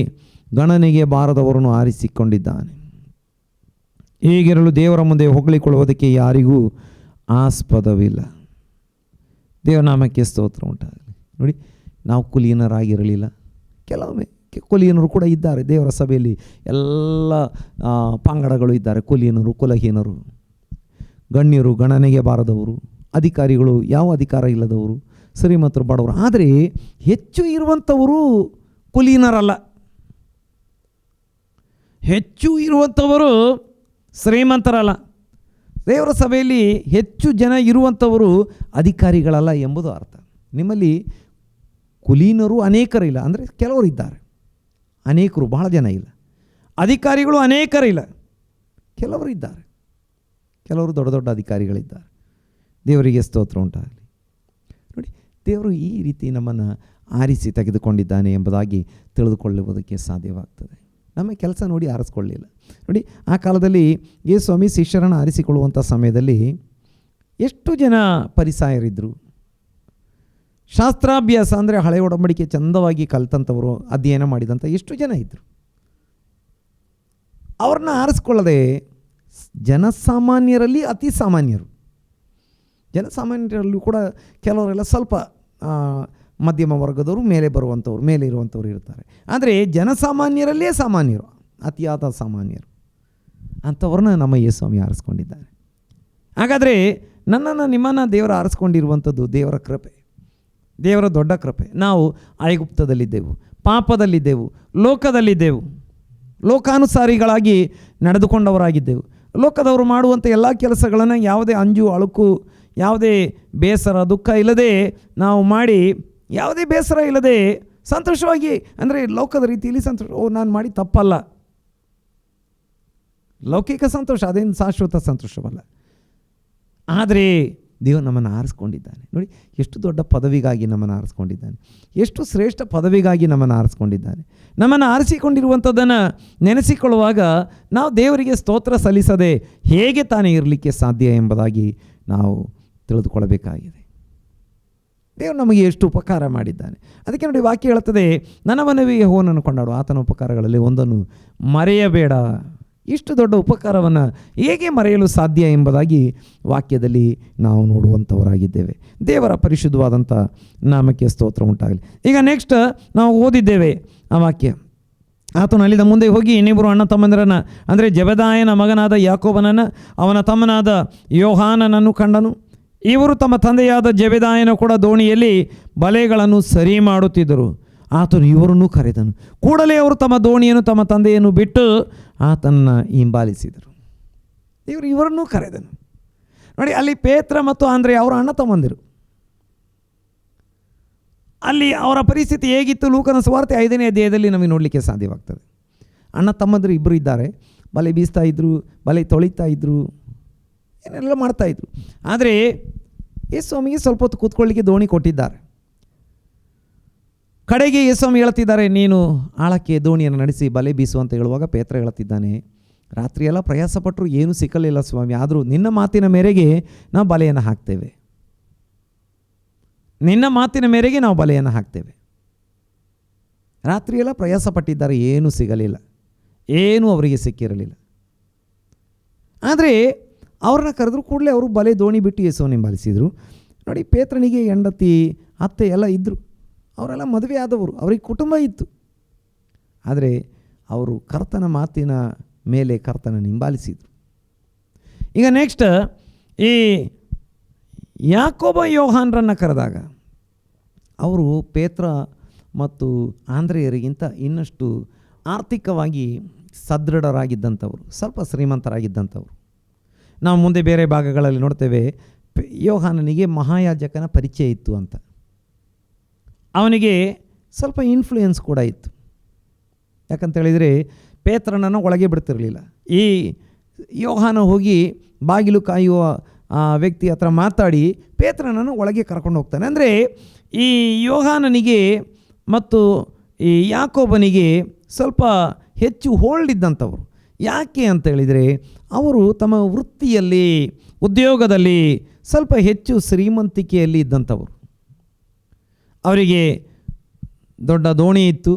ಗಣನೆಗೆ ಬಾರದವರನ್ನು ಆರಿಸಿಕೊಂಡಿದ್ದಾನೆ. ಹೀಗಿರಲು ದೇವರ ಮುಂದೆ ಹೊಗಳಿಕೊಳ್ಳುವುದಕ್ಕೆ ಯಾರಿಗೂ ಆಸ್ಪದವಿಲ್ಲ. ದೇವನಾಮಕ್ಕೆ ಸ್ತೋತ್ರ ಉಂಟಾಗಲಿ. ನೋಡಿ, ನಾವು ಕುಲೀನರಾಗಿರಲಿಲ್ಲ, ಕೆಲವೊಮ್ಮೆ ಕುಲೀನರು ಕೂಡ ಇದ್ದಾರೆ ದೇವರ ಸಭೆಯಲ್ಲಿ. ಎಲ್ಲ ಪಂಗಡಗಳು ಇದ್ದಾರೆ, ಕುಲೀನರು, ಕುಲಹೀನರು, ಗಣ್ಯರು, ಗಣನೆಗೆ ಬಾರದವರು, ಅಧಿಕಾರಿಗಳು, ಯಾವ ಅಧಿಕಾರ ಇಲ್ಲದವರು, ಶ್ರೀಮಂತರು, ಬಡವರು. ಆದರೆ ಹೆಚ್ಚು ಇರುವಂಥವರು ಕುಲೀನರಲ್ಲ, ಹೆಚ್ಚು ಇರುವಂಥವರು ಶ್ರೀಮಂತರಲ್ಲ. ದೇವರ ಸಭೆಯಲ್ಲಿ ಹೆಚ್ಚು ಜನ ಇರುವಂಥವರು ಅಧಿಕಾರಿಗಳಲ್ಲ ಎಂಬುದು ಅರ್ಥ. ನಿಮ್ಮಲ್ಲಿ ಕುಲೀನರು ಅನೇಕರಿಲ್ಲ, ಅಂದರೆ ಕೆಲವರು ಇದ್ದಾರೆ, ಅನೇಕರು, ಬಹಳ ಜನ ಇಲ್ಲ. ಅಧಿಕಾರಿಗಳು ಅನೇಕರಿಲ್ಲ, ಕೆಲವರು ಇದ್ದಾರೆ, ಕೆಲವರು ದೊಡ್ಡ ದೊಡ್ಡ ಅಧಿಕಾರಿಗಳಿದ್ದಾರೆ. ದೇವರಿಗೆ ಸ್ತೋತ್ರ ಉಂಟಾಗಲಿ. ನೋಡಿ, ದೇವರು ಈ ರೀತಿ ನಮ್ಮನ್ನು ಆರಿಸಿ ತೆಗೆದುಕೊಂಡಿದ್ದಾನೆ ಎಂಬುದಾಗಿ ತಿಳಿದುಕೊಳ್ಳುವುದಕ್ಕೆ ಸಾಧ್ಯವಾಗ್ತದೆ. ನಮ್ಮ ಕೆಲಸ ನೋಡಿ ಆರಿಸ್ಕೊಳ್ಳಿಲ್ಲ. ನೋಡಿ, ಆ ಕಾಲದಲ್ಲಿ ಯೇಸು ಸ್ವಾಮಿ ಶಿಷ್ಯರನ್ನು ಆರಿಸಿಕೊಳ್ಳುವಂಥ ಸಮಯದಲ್ಲಿ ಎಷ್ಟು ಜನ ಫರಿಸಾಯರಿದ್ದರು, ಶಾಸ್ತ್ರಾಭ್ಯಾಸ ಅಂದರೆ ಹಳೆಯ ಒಡಂಬಡಿಕೆ ಚಂದವಾಗಿ ಕಲಿತಂಥವರು, ಅಧ್ಯಯನ ಮಾಡಿದಂಥ ಎಷ್ಟು ಜನ ಇದ್ದರು. ಅವ್ರನ್ನ ಆರಿಸ್ಕೊಳ್ಳದೆ ಜನಸಾಮಾನ್ಯರಲ್ಲಿ ಅತಿ ಸಾಮಾನ್ಯರು, ಜನಸಾಮಾನ್ಯರಲ್ಲೂ ಕೂಡ ಕೆಲವರೆಲ್ಲ ಸ್ವಲ್ಪ ಮಧ್ಯಮ ವರ್ಗದವರು, ಮೇಲೆ ಬರುವಂಥವ್ರು, ಮೇಲೆ ಇರುವಂಥವ್ರು ಇರ್ತಾರೆ. ಆದರೆ ಜನಸಾಮಾನ್ಯರಲ್ಲೇ ಸಾಮಾನ್ಯರು, ಅತಿಯಾದ ಸಾಮಾನ್ಯರು ಅಂಥವ್ರನ್ನ ನಮ್ಮ ಯೇಸು ಸ್ವಾಮಿ ಆರಿಸ್ಕೊಂಡಿದ್ದಾರೆ. ಹಾಗಾದರೆ ನನ್ನನ್ನು ನಿಮ್ಮನ್ನು ದೇವರು ಆರಿಸ್ಕೊಂಡಿರುವಂಥದ್ದು ದೇವರ ಕೃಪೆ, ದೇವರ ದೊಡ್ಡ ಕೃಪೆ. ನಾವು ಐಗುಪ್ತದಲ್ಲಿದ್ದೆವು, ಪಾಪದಲ್ಲಿದ್ದೆವು, ಲೋಕದಲ್ಲಿದ್ದೆವು, ಲೋಕಾನುಸಾರಿಗಳಾಗಿ ನಡೆದುಕೊಂಡವರಾಗಿದ್ದೆವು. ಲೋಕದವರು ಮಾಡುವಂಥ ಎಲ್ಲ ಕೆಲಸಗಳನ್ನು ಯಾವುದೇ ಅಂಜು ಅಳುಕು, ಯಾವುದೇ ಬೇಸರ ದುಃಖ ಇಲ್ಲದೆ ನಾವು ಮಾಡಿ, ಯಾವುದೇ ಬೇಸರ ಇಲ್ಲದೆ ಸಂತೋಷವಾಗಿ, ಅಂದರೆ ಲೋಕದ ರೀತಿಯಲ್ಲಿ ಸಂತೋಷ, ನಾನು ಮಾಡಿ ತಪ್ಪಲ್ಲ, ಲೌಕಿಕ ಸಂತೋಷ ಅದೇನು ಶಾಶ್ವತ ಸಂತೋಷವಲ್ಲ. ಆದರೆ ದೇವರು ನಮ್ಮನ್ನು ಆರಿಸ್ಕೊಂಡಿದ್ದಾನೆ. ನೋಡಿ, ಎಷ್ಟು ದೊಡ್ಡ ಪದವಿಗಾಗಿ ನಮ್ಮನ್ನು ಆರಿಸ್ಕೊಂಡಿದ್ದಾನೆ, ಎಷ್ಟು ಶ್ರೇಷ್ಠ ಪದವಿಗಾಗಿ ನಮ್ಮನ್ನು ಆರಿಸ್ಕೊಂಡಿದ್ದಾನೆ. ನಮ್ಮನ್ನು ಆರಿಸಿಕೊಂಡಿರುವಂಥದ್ದನ್ನು ನೆನೆಸಿಕೊಳ್ಳುವಾಗ ನಾವು ದೇವರಿಗೆ ಸ್ತೋತ್ರ ಸಲ್ಲಿಸದೆ ಹೇಗೆ ತಾನೇ ಇರಲಿಕ್ಕೆ ಸಾಧ್ಯ ಎಂಬುದಾಗಿ ನಾವು ತಿಳಿದುಕೊಳ್ಳಬೇಕಾಗಿದೆ. ದೇವರು ನಮಗೆ ಎಷ್ಟು ಉಪಕಾರ ಮಾಡಿದ್ದಾನೆ. ಅದಕ್ಕೆ ನೋಡಿ, ವಾಕ್ಯ ಹೇಳುತ್ತದೆ, ನನ್ನ ಮನವಿ ಯೆಹೋವನನ್ನು ಕೊಂಡಾಡು, ಆತನ ಉಪಕಾರಗಳಲ್ಲಿ ಒಂದನ್ನು ಮರೆಯಬೇಡ. ಇಷ್ಟು ದೊಡ್ಡ ಉಪಕಾರವನ್ನು ಹೇಗೆ ಮರೆಯಲು ಸಾಧ್ಯ ಎಂಬುದಾಗಿ ವಾಕ್ಯದಲ್ಲಿ ನಾವು ನೋಡುವಂಥವರಾಗಿದ್ದೇವೆ. ದೇವರ ಪರಿಶುದ್ಧವಾದಂಥ ನಾಮಕ್ಕೆ ಸ್ತೋತ್ರ ಉಂಟಾಗಲಿ. ಈಗ ನೆಕ್ಸ್ಟ್ ನಾವು ಓದಿದ್ದೇವೆ ಆ ವಾಕ್ಯ. ಆತನು ಅಲ್ಲಿಂದ ಮುಂದೆ ಹೋಗಿ ಇನ್ನಿಬ್ಬರು ಅಣ್ಣ ತಮ್ಮಂದಿರನ್ನು, ಅಂದರೆ ಜೆಬೆದಾಯನ ಮಗನಾದ ಯಾಕೋಬನನ್ನು, ಅವನ ತಮ್ಮನಾದ ಯೋಹಾನನನ್ನು ಕಂಡನು. ಇವರು ತಮ್ಮ ತಂದೆಯಾದ ಜೆಬೆದಾಯನ ಕೂಡ ದೋಣಿಯಲ್ಲಿ ಬಲೆಗಳನ್ನು ಸರಿ ಮಾಡುತ್ತಿದ್ದರು. ಆತನು ಇವರನ್ನು ಕರೆದನು. ಕೂಡಲೇ ಅವರು ತಮ್ಮ ದೋಣಿಯನ್ನು ತಮ್ಮ ತಂದೆಯನ್ನು ಬಿಟ್ಟು ಆತನನ್ನು ಹಿಂಬಾಲಿಸಿದರು. ಇವರು ಇವರನ್ನು ಕರೆದನು. ನೋಡಿ, ಅಲ್ಲಿ ಪೇತ್ರ ಮತ್ತು ಆಂದ್ರೆ ಅವರ ಅಣ್ಣ ತಮ್ಮಂದಿರು. ಅಲ್ಲಿ ಅವರ ಪರಿಸ್ಥಿತಿ ಹೇಗಿತ್ತು ಲೂಕನ ಸುವಾರ್ತೆ 5ನೇ ಅಧ್ಯಾಯದಲ್ಲಿ ನಮಗೆ ನೋಡಲಿಕ್ಕೆ ಸಾಧ್ಯವಾಗ್ತದೆ. ಅಣ್ಣ ತಮ್ಮಂದಿರು ಇಬ್ಬರು ಇದ್ದಾರೆ, ಬಲೆ ಬೀಸ್ತಾ ಇದ್ದರು, ಬಲೆ ತೊಳಿತಾ ಇದ್ದರು, ಏನೆಲ್ಲ ಮಾಡ್ತಾಯಿದ್ರು. ಆದರೆ ಯೇಸು ಸ್ವಾಮಿಗೆ ಸ್ವಲ್ಪ ಹೊತ್ತು ಕೂತ್ಕೊಳ್ಳಿಕ್ಕೆ ದೋಣಿ ಕೊಟ್ಟಿದ್ದಾರೆ. ಕಡೆಗೆ ಯೇಸು ಸ್ವಾಮಿ ಹೇಳ್ತಿದ್ದಾರೆ, ನೀನು ಆಳಕ್ಕೆ ದೋಣಿಯನ್ನು ನಡೆಸಿ ಬಲೆ ಬೀಸು ಅಂತ ಹೇಳುವಾಗ ಪೇತ್ರ ಹೇಳ್ತಿದ್ದಾನೆ, ರಾತ್ರಿಯೆಲ್ಲ ಪ್ರಯಾಸಪಟ್ಟರು ಏನೂ ಸಿಕ್ಕಲಿಲ್ಲ ಸ್ವಾಮಿ, ಆದರೂ ನಿನ್ನ ಮಾತಿನ ಮೇರೆಗೆ ನಾವು ಬಲೆಯನ್ನು ಹಾಕ್ತೇವೆ, ನಿನ್ನ ಮಾತಿನ ಮೇರೆಗೆ ನಾವು ಬಲೆಯನ್ನು ಹಾಕ್ತೇವೆ. ರಾತ್ರಿಯೆಲ್ಲ ಪ್ರಯಾಸಪಟ್ಟಿದ್ದಾರೆ, ಏನೂ ಸಿಗಲಿಲ್ಲ, ಏನೂ ಅವರಿಗೆ ಸಿಕ್ಕಿರಲಿಲ್ಲ. ಆದರೆ ಅವ್ರನ್ನ ಕರೆದ್ರು ಕೂಡಲೇ ಅವರು ಬಲೆ ದೋಣಿ ಬಿಟ್ಟು ಯೇಸುವನ್ನು ಹಿಂಬಾಲಿಸಿದರು. ನೋಡಿ, ಪೇತ್ರನಿಗೆ ಹೆಂಡತಿ ಅತ್ತೆ ಎಲ್ಲ ಇದ್ದರು, ಅವರೆಲ್ಲ ಮದುವೆ ಆದವರು, ಅವರಿಗೆ ಕುಟುಂಬ ಇತ್ತು. ಆದರೆ ಅವರು ಕರ್ತನ ಮಾತಿನ ಮೇಲೆ ಕರ್ತನನ್ನು ಹಿಂಬಾಲಿಸಿದರು. ಈಗ ನೆಕ್ಸ್ಟ್ ಈ ಯಾಕೋಬ ಯೋಹಾನರನ್ನು ಕರೆದಾಗ ಅವರು ಪೇತ್ರ ಮತ್ತು ಆಂದ್ರೆಯರಿಗಿಂತ ಇನ್ನಷ್ಟು ಆರ್ಥಿಕವಾಗಿ ಸದೃಢರಾಗಿದ್ದಂಥವರು, ಸ್ವಲ್ಪ ಶ್ರೀಮಂತರಾಗಿದ್ದಂಥವರು. ನಾವು ಮುಂದೆ ಬೇರೆ ಭಾಗಗಳಲ್ಲಿ ನೋಡ್ತೇವೆ, ಯೋಹಾನನಿಗೆ ಮಹಾಯಾಜಕನ ಪರಿಚಯ ಇತ್ತು ಅಂತ, ಅವನಿಗೆ ಸ್ವಲ್ಪ ಇನ್ಫ್ಲೂಯೆನ್ಸ್ ಕೂಡ ಇತ್ತು. ಯಾಕಂತೇಳಿದರೆ ಪೇತ್ರನನ್ನು ಒಳಗೆ ಬಿಡ್ತಿರಲಿಲ್ಲ. ಈ ಯೋಹಾನ ಹೋಗಿ ಬಾಗಿಲು ಕಾಯುವ ವ್ಯಕ್ತಿ ಹತ್ರ ಮಾತಾಡಿ ಪೇತ್ರನನ್ನು ಒಳಗೆ ಕರ್ಕೊಂಡು ಹೋಗ್ತಾನೆ. ಅಂದರೆ ಈ ಯೋಹಾನನಿಗೆ ಮತ್ತು ಈ ಯಾಕೋಬನಿಗೆ ಸ್ವಲ್ಪ ಹೆಚ್ಚು ಹೋಲ್ಡ್ ಇದ್ದಂಥವ್ರು. ಯಾಕೆ ಅಂತೇಳಿದರೆ ಅವರು ತಮ್ಮ ವೃತ್ತಿಯಲ್ಲಿ, ಉದ್ಯೋಗದಲ್ಲಿ ಸ್ವಲ್ಪ ಹೆಚ್ಚು ಶ್ರೀಮಂತಿಕೆಯಲ್ಲಿ ಇದ್ದಂಥವರು. ಅವರಿಗೆ ದೊಡ್ಡ ದೋಣಿ ಇತ್ತು,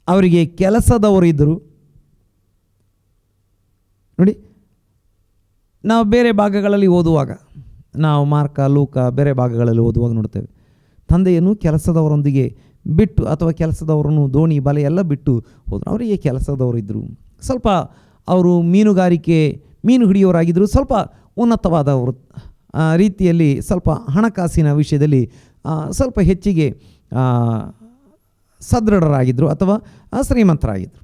ಅವರಿಗೆ ಕೆಲಸದವರು ಇದ್ದರು. ನೋಡಿ, ನಾವು ಬೇರೆ ಭಾಗಗಳಲ್ಲಿ ಓದುವಾಗ, ನಾವು ಮಾರ್ಕ ಲೂಕ ಬೇರೆ ಭಾಗಗಳಲ್ಲಿ ಓದುವಾಗ ನೋಡ್ತೇವೆ, ತಂದೆಯನ್ನು ಕೆಲಸದವರೊಂದಿಗೆ ಬಿಟ್ಟು ಅಥವಾ ಕೆಲಸದವ್ರನ್ನು ದೋಣಿ ಬಲೆ ಎಲ್ಲ ಬಿಟ್ಟು ಹೋದರು. ಅವರಿಗೆ ಕೆಲಸದವರು ಇದ್ದರು, ಸ್ವಲ್ಪ ಅವರು ಮೀನು ಹಿಡಿಯೋರಾಗಿದ್ದರು, ಸ್ವಲ್ಪ ಉನ್ನತವಾದವರು ರೀತಿಯಲ್ಲಿ, ಸ್ವಲ್ಪ ಹಣಕಾಸಿನ ವಿಷಯದಲ್ಲಿ ಸ್ವಲ್ಪ ಹೆಚ್ಚಿಗೆ ಸದೃಢರಾಗಿದ್ದರು ಅಥವಾ ಶ್ರೀಮಂತರಾಗಿದ್ದರು.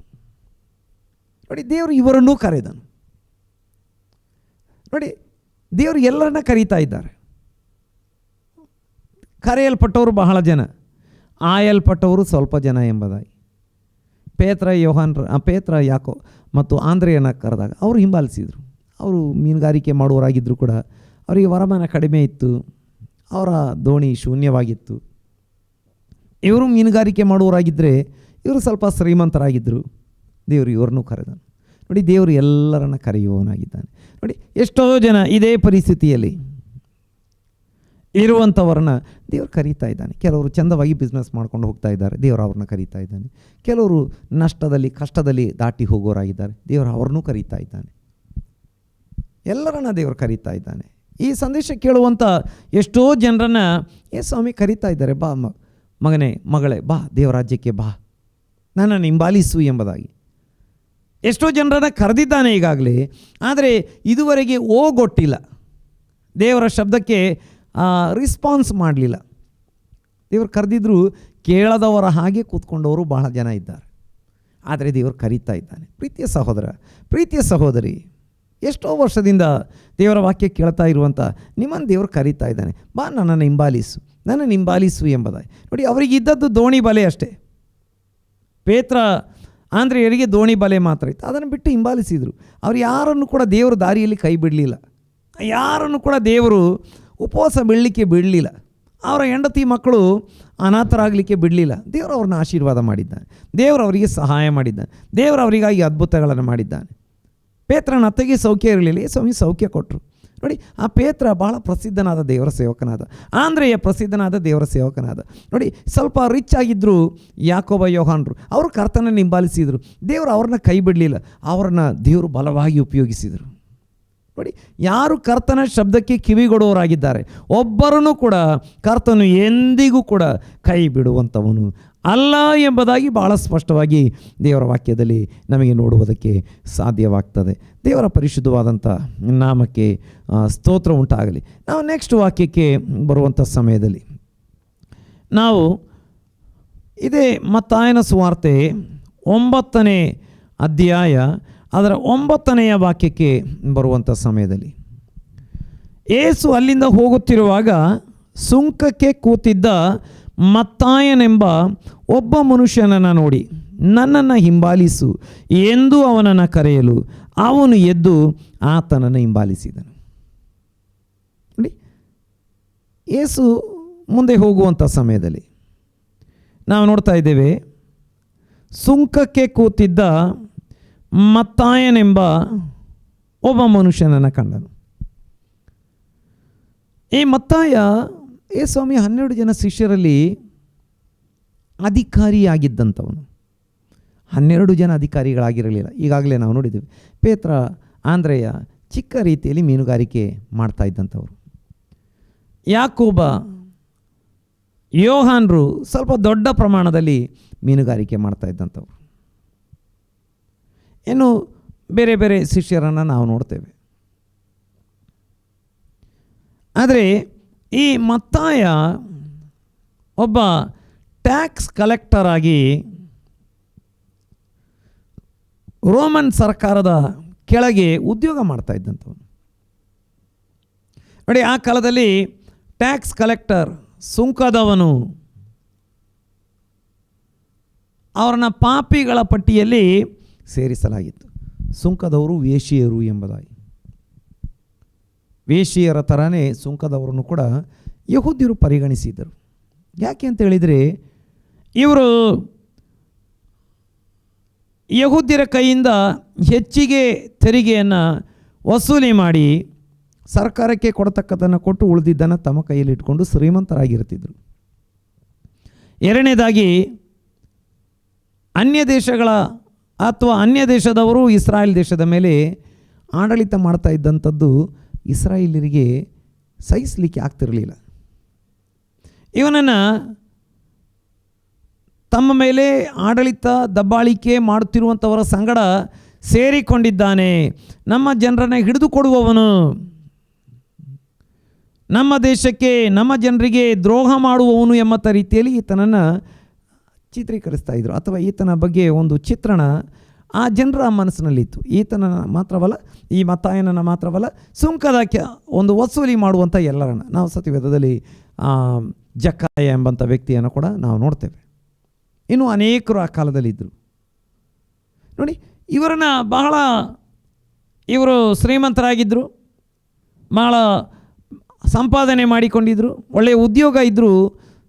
ನೋಡಿ, ದೇವರು ಇವರನ್ನೂ ಕರೆದನು. ನೋಡಿ, ದೇವರು ಎಲ್ಲರನ್ನ ಕರೀತಾ ಇದ್ದಾರೆ. ಕರೆಯಲ್ಪಟ್ಟವರು ಬಹಳ ಜನ, ಆಯಲ್ಪಟ್ಟವರು ಸ್ವಲ್ಪ ಜನ ಎಂಬುದಾಗಿ. ಪೇತ್ರ ಯಾಕೋ ಮತ್ತು ಆಂದ್ರೆಯನ್ನ ಕರೆದಾಗ ಅವರು ಹಿಂಬಾಲಿಸಿದರು. ಅವರು ಮೀನುಗಾರಿಕೆ ಮಾಡುವವರಾಗಿದ್ದರು ಕೂಡ ಅವರಿಗೆ ವರಮಾನ ಕಡಿಮೆ ಇತ್ತು, ಅವರ ದೋಣಿ ಶೂನ್ಯವಾಗಿತ್ತು. ಇವರು ಮೀನುಗಾರಿಕೆ ಮಾಡುವವರಾಗಿದ್ದರೆ ಇವರು ಸ್ವಲ್ಪ ಶ್ರೀಮಂತರಾಗಿದ್ದರು. ದೇವರು ಇವ್ರನ್ನೂ ಕರೆದನು. ನೋಡಿ, ದೇವರು ಎಲ್ಲರನ್ನ ಕರೆಯುವವನಾಗಿದ್ದಾನೆ. ನೋಡಿ, ಎಷ್ಟೋ ಜನ ಇದೇ ಪರಿಸ್ಥಿತಿಯಲ್ಲಿ ಇರುವಂಥವ್ರನ್ನ ದೇವರು ಕರೀತಾ ಇದ್ದಾನೆ. ಕೆಲವರು ಚಂದವಾಗಿ ಬಿಸ್ನೆಸ್ ಮಾಡ್ಕೊಂಡು ಹೋಗ್ತಾ ಇದ್ದಾರೆ, ದೇವರು ಅವ್ರನ್ನ ಕರೀತಾ ಇದ್ದಾನೆ. ಕೆಲವರು ನಷ್ಟದಲ್ಲಿ ಕಷ್ಟದಲ್ಲಿ ದಾಟಿ ಹೋಗೋರಾಗಿದ್ದಾರೆ, ದೇವರು ಅವ್ರನ್ನೂ ಕರೀತಾ ಇದ್ದಾನೆ. ಎಲ್ಲರನ್ನ ದೇವರು ಕರೀತಾ ಇದ್ದಾನೆ. ಈ ಸಂದೇಶ ಕೇಳುವಂಥ ಎಷ್ಟೋ ಜನರನ್ನು ಸ್ವಾಮಿ ಕರೀತಾ ಇದ್ದಾರೆ, ಬಾ ಮಗನೇ ಮಗಳೇ, ಬಾ ದೇವರಾಜ್ಯಕ್ಕೆ ಬಾ, ನನ್ನನ್ನು ಹಿಂಬಾಲಿಸು ಎಂಬುದಾಗಿ. ಎಷ್ಟೋ ಜನರನ್ನು ಕರೆದಿದ್ದಾನೆ ಈಗಾಗಲೇ, ಆದರೆ ಇದುವರೆಗೆ ಓಗೊಟ್ಟಿಲ್ಲ, ದೇವರ ಶಬ್ದಕ್ಕೆ ರಿಸ್ಪಾನ್ಸ್ ಮಾಡಲಿಲ್ಲ. ದೇವರು ಕರೆದಿದ್ರು ಕೇಳದವರ ಹಾಗೆ ಕೂತ್ಕೊಂಡವರು ಬಹಳ ಜನ ಇದ್ದಾರೆ. ಆದರೆ ದೇವರು ಕರೀತಾ ಇದ್ದಾನೆ. ಪ್ರೀತಿಯ ಸಹೋದರ, ಪ್ರೀತಿಯ ಸಹೋದರಿ, ಎಷ್ಟೋ ವರ್ಷದಿಂದ ದೇವರ ವಾಕ್ಯ ಕೇಳ್ತಾ ಇರುವಂಥ ನಿಮ್ಮನ್ನು ದೇವರು ಕರೀತಾ ಇದ್ದಾನೆ, ಬಾ ನನ್ನನ್ನು ಹಿಂಬಾಲಿಸು ಎಂಬುದಾಗಿ. ನೋಡಿ, ಅವರಿಗೆ ಇದ್ದದ್ದು ದೋಣಿ ಬಲೆ ಅಷ್ಟೇ. ಪೇತ್ರ ಆಂದ್ರೆಯರಿಗೆ ದೋಣಿ ಬಲೆ ಮಾತ್ರ ಇತ್ತು, ಅದನ್ನು ಬಿಟ್ಟು ಹಿಂಬಾಲಿಸಿದರು. ಅವ್ರು ಯಾರನ್ನು ಕೂಡ ದೇವರು ದಾರಿಯಲ್ಲಿ ಕೈ ಬಿಡಲಿಲ್ಲ, ಯಾರನ್ನು ಕೂಡ ದೇವರು ಉಪವಾಸ ಬೀಳಲಿಕ್ಕೆ ಬಿಡಲಿಲ್ಲ, ಅವರ ಹೆಂಡತಿ ಮಕ್ಕಳು ಅನಾಥರಾಗಲಿಕ್ಕೆ ಬಿಡಲಿಲ್ಲ. ದೇವರು ಅವ್ರನ್ನ ಆಶೀರ್ವಾದ ಮಾಡಿದ್ದಾನೆ, ದೇವರು ಅವರಿಗೆ ಸಹಾಯ ಮಾಡಿದ್ದಾನೆ, ದೇವರು ಅವರಿಗಾಗಿ ಅದ್ಭುತಗಳನ್ನು ಮಾಡಿದ್ದಾನೆ. ಪೇತ್ರನ ಅತ್ತೆಗೆ ಸೌಖ್ಯ ಇರಲಿಲ್ಲ, ಸ್ವಾಮಿ ಸೌಖ್ಯ ಕೊಟ್ಟರು. ನೋಡಿ, ಆ ಪೇತ್ರ ಬಹಳ ಪ್ರಸಿದ್ಧನಾದ ದೇವರ ಸೇವಕನಾದ, ಆಂದ್ರೆಯ ಪ್ರಸಿದ್ಧನಾದ ದೇವರ ಸೇವಕನಾದ. ನೋಡಿ, ಸ್ವಲ್ಪ ರಿಚ್ ಆಗಿದ್ದರು ಯಾಕೋಬ ಯೋಹಾನರು, ಅವರು ಕರ್ತನನ್ನು ಹಿಂಬಾಲಿಸಿದರು. ದೇವರು ಅವ್ರನ್ನ ಕೈ ಬಿಡಲಿಲ್ಲ, ಅವ್ರನ್ನ ದೇವರು ಬಲವಾಗಿ ಉಪಯೋಗಿಸಿದರು. ನೋಡಿ, ಯಾರು ಕರ್ತನ ಶಬ್ದಕ್ಕೆ ಕಿವಿಗೊಡುವವರಾಗಿದ್ದಾರೆ, ಒಬ್ಬರನ್ನು ಕೂಡ ಕರ್ತನು ಎಂದಿಗೂ ಕೂಡ ಕೈ ಬಿಡುವಂಥವನು ಅಲ್ಲ ಎಂಬುದಾಗಿ ಬಹಳ ಸ್ಪಷ್ಟವಾಗಿ ದೇವರ ವಾಕ್ಯದಲ್ಲಿ ನಮಗೆ ನೋಡುವುದಕ್ಕೆ ಸಾಧ್ಯವಾಗ್ತದೆ. ದೇವರ ಪರಿಶುದ್ಧವಾದಂಥ ನಾಮಕ್ಕೆ ಸ್ತೋತ್ರ ಉಂಟಾಗಲಿ. ನಾವು ನೆಕ್ಸ್ಟ್ ವಾಕ್ಯಕ್ಕೆ ಬರುವಂಥ ಸಮಯದಲ್ಲಿ ನಾವು ಇದೇ ಮತ್ತಾಯನ ಸುವಾರ್ತೆ 9ನೇ ಅಧ್ಯಾಯ ಅದರ 9ನೆಯ ವಾಕ್ಯಕ್ಕೆ ಬರುವಂಥ ಸಮಯದಲ್ಲಿ, ಯೇಸು ಅಲ್ಲಿಂದ ಹೋಗುತ್ತಿರುವಾಗ ಸುಂಕಕ್ಕೆ ಕೂತಿದ್ದ ಮತ್ತಾಯನೆಂಬ ಒಬ್ಬ ಮನುಷ್ಯನನ್ನು ನೋಡಿ, ನನ್ನನ್ನು ಹಿಂಬಾಲಿಸು ಎಂದು ಅವನನ್ನು ಕರೆಯಲು ಅವನು ಎದ್ದು ಆತನನ್ನು ಹಿಂಬಾಲಿಸಿದನು. ನೋಡಿ, ಯೇಸು ಮುಂದೆ ಹೋಗುವಂಥ ಸಮಯದಲ್ಲಿ ನಾವು ನೋಡ್ತಾ ಇದ್ದೇವೆ, ಸುಂಕಕ್ಕೆ ಕೂತಿದ್ದ ಮತ್ತಾಯನೆಂಬ ಒಬ್ಬ ಮನುಷ್ಯನನ್ನು ಕಂಡನು. ಈ ಮತ್ತಾಯ ಸ್ವಾಮಿ 12 ಜನ ಶಿಷ್ಯರಲ್ಲಿ ಅಧಿಕಾರಿಯಾಗಿದ್ದಂಥವನು. 12 ಜನ ಅಧಿಕಾರಿಗಳಾಗಿರಲಿಲ್ಲ. ಈಗಾಗಲೇ ನಾವು ನೋಡಿದ್ದೇವೆ, ಪೇತ್ರ ಆಂದ್ರೆಯ ಚಿಕ್ಕ ರೀತಿಯಲ್ಲಿ ಮೀನುಗಾರಿಕೆ ಮಾಡ್ತಾ ಇದ್ದಂಥವ್ರು, ಯಾಕೋಬ ಯೋಹಾನರು ಸ್ವಲ್ಪ ದೊಡ್ಡ ಪ್ರಮಾಣದಲ್ಲಿ ಮೀನುಗಾರಿಕೆ ಮಾಡ್ತಾ ಇದ್ದಂಥವ್ರು. ಇನ್ನು ಬೇರೆ ಬೇರೆ ಶಿಷ್ಯರನ್ನು ನಾವು ನೋಡ್ತೇವೆ. ಆದರೆ ಈ ಮತ್ತಾಯ ಒಬ್ಬ ಟ್ಯಾಕ್ಸ್ ಕಲೆಕ್ಟರ್ ಆಗಿ ರೋಮನ್ ಸರ್ಕಾರದ ಕೆಳಗೆ ಉದ್ಯೋಗ ಮಾಡ್ತಾ ಇದ್ದಂಥವನು. ನೋಡಿ, ಆ ಕಾಲದಲ್ಲಿ ಟ್ಯಾಕ್ಸ್ ಕಲೆಕ್ಟರ್, ಸುಂಕದವನು, ಅವರನ್ನ ಪಾಪಿಗಳ ಪಟ್ಟಿಯಲ್ಲಿ ಸೇರಿಸಲಾಗಿತ್ತು. ಸುಂಕದವರು ವೇಶ್ಯೆಯರು ಎಂಬುದಾಗಿ. ವೇಶ್ಯೆಯರ ಥರನೇ ಸುಂಕದವರನ್ನು ಕೂಡ ಯಹೂದ್ಯರು ಪರಿಗಣಿಸಿದರು. ಯಾಕೆ ಅಂತ ಹೇಳಿದರೆ, ಇವರು ಯಹೂದ್ಯರ ಕೈಯಿಂದ ಹೆಚ್ಚಿಗೆ ತೆರಿಗೆಯನ್ನು ವಸೂಲಿ ಮಾಡಿ ಸರ್ಕಾರಕ್ಕೆ ಕೊಡತಕ್ಕದನ್ನು ಕೊಟ್ಟು ಉಳಿದಿದ್ದನ್ನು ತಮ್ಮ ಕೈಯಲ್ಲಿ ಇಟ್ಕೊಂಡು ಶ್ರೀಮಂತರಾಗಿರ್ತಿದ್ರು. ಎರಡನೇದಾಗಿ, ಅನ್ಯ ದೇಶಗಳ ಅಥವಾ ಅನ್ಯ ದೇಶದವರು ಇಸ್ರಾಯೇಲ್ ದೇಶದ ಮೇಲೆ ಆಡಳಿತ ಮಾಡ್ತಾ ಇದ್ದಂಥದ್ದು ಇಸ್ರಾಯೇಲರಿಗೆ ಸಹಿಸಲಿಕ್ಕೆ ಆಗ್ತಿರಲಿಲ್ಲ. ಇವನನ್ನು ತಮ್ಮ ಮೇಲೆ ಆಡಳಿತ ದಬ್ಬಾಳಿಕೆ ಮಾಡುತ್ತಿರುವಂಥವರ ಸಂಗಡ ಸೇರಿಕೊಂಡಿದ್ದಾನೆ. ನಮ್ಮ ಜನರನ್ನು ಹಿಡಿದುಕೊಡುವವನು, ನಮ್ಮ ದೇಶಕ್ಕೆ ನಮ್ಮ ಜನರಿಗೆ ದ್ರೋಹ ಮಾಡುವವನು ಎಂಬ ರೀತಿಯಲ್ಲಿ ಈತನನ್ನು ಚಿತ್ರೀಕರಿಸ್ತಾ ಇದ್ರು, ಅಥವಾ ಈತನ ಬಗ್ಗೆ ಒಂದು ಚಿತ್ರಣ ಆ ಜನರ ಮನಸ್ಸಿನಲ್ಲಿತ್ತು. ಈತನ ಮಾತ್ರವಲ್ಲ, ಈ ಮತ್ತಾಯನನ್ನು ಮಾತ್ರವಲ್ಲ, ಸುಂಕದ ಒಂದು ವಸೂಲಿ ಮಾಡುವಂಥ ಎಲ್ಲರನ್ನು ನಾವು ಸತ್ಯವೇದದಲ್ಲಿ ಜಕ್ಕಾಯ ಎಂಬಂಥ ವ್ಯಕ್ತಿಯನ್ನು ಕೂಡ ನಾವು ನೋಡ್ತೇವೆ. ಇನ್ನೂ ಅನೇಕರು ಆ ಕಾಲದಲ್ಲಿ ಇದ್ದರು. ನೋಡಿ, ಇವರು ಶ್ರೀಮಂತರಾಗಿದ್ದರು, ಬಹಳ ಸಂಪಾದನೆ ಮಾಡಿಕೊಂಡಿದ್ದರು, ಒಳ್ಳೆಯ ಉದ್ಯೋಗ ಇದ್ದರು.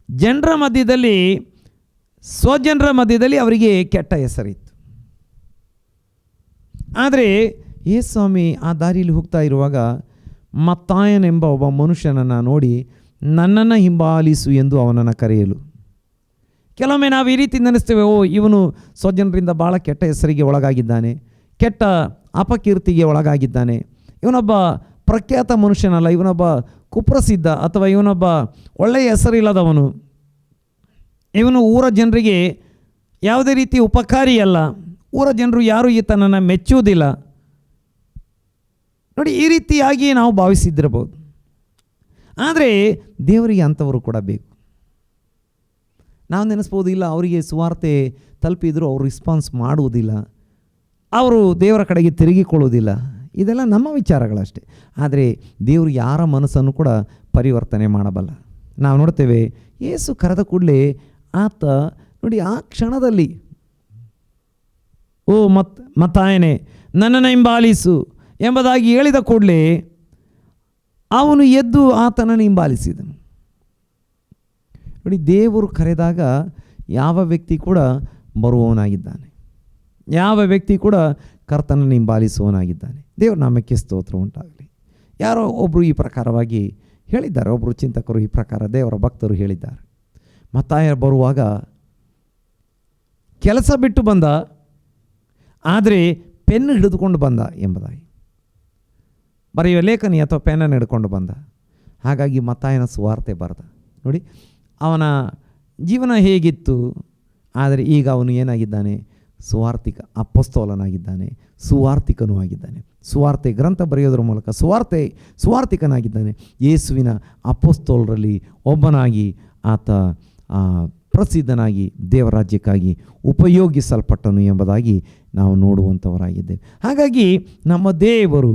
ಜನರ ಮಧ್ಯದಲ್ಲಿ, ಸ್ವಜನರ ಮಧ್ಯದಲ್ಲಿ ಅವರಿಗೆ ಕೆಟ್ಟ ಹೆಸರಿತ್ತು. ಆದರೆ ಯೇಸುಸ್ವಾಮಿ ಆ ದಾರಿಯಲ್ಲಿ ಹೋಗ್ತಾ ಇರುವಾಗ ಮತ್ತಾಯನೆಂಬ ಒಬ್ಬ ಮನುಷ್ಯನನ್ನು ನೋಡಿ ನನ್ನನ್ನು ಹಿಂಬಾಲಿಸು ಎಂದು ಅವನನ್ನು ಕರೆಯಲು. ಕೆಲವೊಮ್ಮೆ ನಾವು ಈ ರೀತಿ ನೆನೆಸ್ತೇವೆ, ಇವನು ಸ್ವಜನರಿಂದ ಭಾಳ ಕೆಟ್ಟ ಹೆಸರಿಗೆ ಒಳಗಾಗಿದ್ದಾನೆ, ಕೆಟ್ಟ ಅಪಕೀರ್ತಿಗೆ ಒಳಗಾಗಿದ್ದಾನೆ, ಇವನೊಬ್ಬ ಪ್ರಖ್ಯಾತ ಮನುಷ್ಯನಲ್ಲ, ಇವನೊಬ್ಬ ಕುಪ್ರಸಿದ್ಧ, ಅಥವಾ ಇವನೊಬ್ಬ ಒಳ್ಳೆಯ ಹೆಸರಿಲ್ಲದವನು, ಇವನು ಊರ ಜನರಿಗೆ ಯಾವುದೇ ರೀತಿ ಉಪಕಾರಿಯಲ್ಲ, ಊರ ಜನರು ಯಾರೂ ಈತನನ್ನು ಮೆಚ್ಚುವುದಿಲ್ಲ. ನೋಡಿ, ಈ ರೀತಿಯಾಗಿ ನಾವು ಭಾವಿಸಿದ್ದಿರಬಹುದು. ಆದರೆ ದೇವರಿಗೆ ಅಂಥವರು ಕೂಡ ಬೇಕು. ನಾವು ನೆನೆಸ್ಬೋದು, ಇಲ್ಲ ಅವರಿಗೆ ಸುವಾರ್ತೆ ತಲುಪಿದರೂ ಅವರು ರೆಸ್ಪಾನ್ಸ್ ಮಾಡುವುದಿಲ್ಲ, ಅವರು ದೇವರ ಕಡೆಗೆ ತಿರುಗಿಕೊಳ್ಳುವುದಿಲ್ಲ. ಇದೆಲ್ಲ ನಮ್ಮ ವಿಚಾರಗಳಷ್ಟೇ. ಆದರೆ ದೇವರು ಯಾರ ಮನಸ್ಸನ್ನು ಕೂಡ ಪರಿವರ್ತನೆ ಮಾಡಬಲ್ಲ. ನಾವು ನೋಡ್ತೇವೆ, ಯೇಸು ಕರೆದ ಕೂಡಲೇ ಆತ ನೋಡಿ ಆ ಕ್ಷಣದಲ್ಲಿ, ಓ ಮತ್ತಾಯನೇ ನನ್ನನ್ನು ಹಿಂಬಾಲಿಸು ಎಂಬುದಾಗಿ ಹೇಳಿದ ಕೂಡಲೇ ಅವನು ಎದ್ದು ಆತನನ್ನು ಹಿಂಬಾಲಿಸಿದನು. ನೋಡಿ, ದೇವರು ಕರೆದಾಗ ಯಾವ ವ್ಯಕ್ತಿ ಕೂಡ ಬರುವವನಾಗಿದ್ದಾನೆ, ಯಾವ ವ್ಯಕ್ತಿ ಕೂಡ ಕರ್ತನನ್ನು ಹಿಂಬಾಲಿಸುವವನಾಗಿದ್ದಾನೆ. ದೇವರ ನಾಮಕ್ಕೆ ಸ್ತೋತ್ರ ಉಂಟಾಗಲಿ. ಯಾರೋ ಒಬ್ಬರು ಈ ಪ್ರಕಾರವಾಗಿ ಹೇಳಿದ್ದಾರೆ, ಒಬ್ಬರು ಚಿಂತಕರು ಈ ಪ್ರಕಾರ ದೇವರ ಭಕ್ತರು ಹೇಳಿದ್ದಾರೆ. ಮತ್ತಾಯ ಬರುವಾಗ ಕೆಲಸ ಬಿಟ್ಟು ಬಂದ, ಆದರೆ ಪೆನ್ ಹಿಡಿದುಕೊಂಡು ಬಂದ ಎಂಬುದಾಗಿ, ಬರೆಯುವ ಲೇಖನಿ ಅಥವಾ ಪೆನ್ನನ್ನು ಹಿಡ್ಕೊಂಡು ಬಂದ. ಹಾಗಾಗಿ ಮತ್ತಾಯನ ಸುವಾರ್ತೆ ಬರೆದ. ನೋಡಿ, ಅವನ ಜೀವನ ಹೇಗಿತ್ತು, ಆದರೆ ಈಗ ಅವನು ಏನಾಗಿದ್ದಾನೆ, ಸುವಾರ್ತಿಕ ಅಪೊಸ್ತಲನಾಗಿದ್ದಾನೆ, ಸುವಾರ್ತಿಕನೂ ಆಗಿದ್ದಾನೆ. ಸುವಾರ್ತೆ ಗ್ರಂಥ ಬರೆಯೋದ್ರ ಮೂಲಕ ಸುವಾರ್ತಿಕನಾಗಿದ್ದಾನೆ. ಯೇಸುವಿನ ಅಪೊಸ್ತಲರಲ್ಲಿ ಒಬ್ಬನಾಗಿ ಆತ ಪ್ರಸಿದ್ಧನಾಗಿ ದೇವರ ರಾಜ್ಯಕ್ಕಾಗಿ ಉಪಯೋಗಿಸಲ್ಪಟ್ಟನು ಎಂಬುದಾಗಿ ನಾವು ನೋಡುವಂಥವರಾಗಿದ್ದೇವೆ. ಹಾಗಾಗಿ ನಮ್ಮ ದೇವರು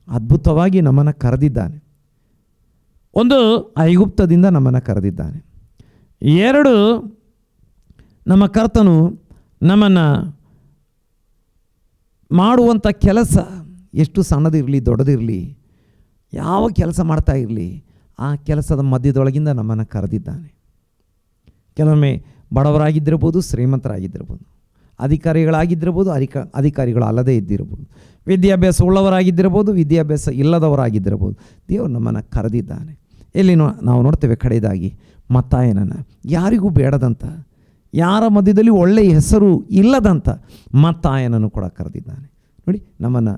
ಅದ್ಭುತವಾಗಿ ನಮ್ಮನ್ನು ಕರೆದಿದ್ದಾನೆ. ಒಂದು, ಐಗುಪ್ತದಿಂದ ನಮ್ಮನ್ನು ಕರೆದಿದ್ದಾನೆ. ಎರಡು, ನಮ್ಮ ಕರ್ತನು ನಮ್ಮನ್ನು ಮಾಡುವಂಥ ಕೆಲಸ ಎಷ್ಟು ಸಣ್ಣದಿರಲಿ ದೊಡ್ಡದಿರಲಿ, ಯಾವ ಕೆಲಸ ಮಾಡ್ತಾ ಇರಲಿ, ಆ ಕೆಲಸದ ಮಧ್ಯದೊಳಗಿಂದ ನಮ್ಮನ್ನು ಕರೆದಿದ್ದಾನೆ. ಕೆಲವೊಮ್ಮೆ ಬಡವರಾಗಿದ್ದಿರ್ಬೋದು, ಶ್ರೀಮಂತರಾಗಿದ್ದಿರ್ಬೋದು, ಅಧಿಕಾರಿಗಳಾಗಿದ್ದಿರ್ಬೋದು, ಅಧಿಕಾರಿಗಳು ಅಲ್ಲದೇ ಇದ್ದಿರ್ಬೋದು, ವಿದ್ಯಾಭ್ಯಾಸ ಉಳ್ಳವರಾಗಿದ್ದಿರ್ಬೋದು, ವಿದ್ಯಾಭ್ಯಾಸ ಇಲ್ಲದವರಾಗಿದ್ದಿರ್ಬೋದು. ದೇವರು ನಮ್ಮನ್ನು ಕರೆದಿದ್ದಾನೆ. ಎಲ್ಲಿ ನಾವು ನೋಡ್ತೇವೆ ಕಡೆಯದಾಗಿ ಮತ್ತಾಯನನ್ನು, ಯಾರಿಗೂ ಬೇಡದಂಥ, ಯಾರ ಮಧ್ಯದಲ್ಲಿ ಒಳ್ಳೆಯ ಹೆಸರು ಇಲ್ಲದಂಥ ಮತ್ತಾಯನನ್ನು ಕೂಡ ಕರೆದಿದ್ದಾನೆ. ನೋಡಿ, ನಮ್ಮನ್ನು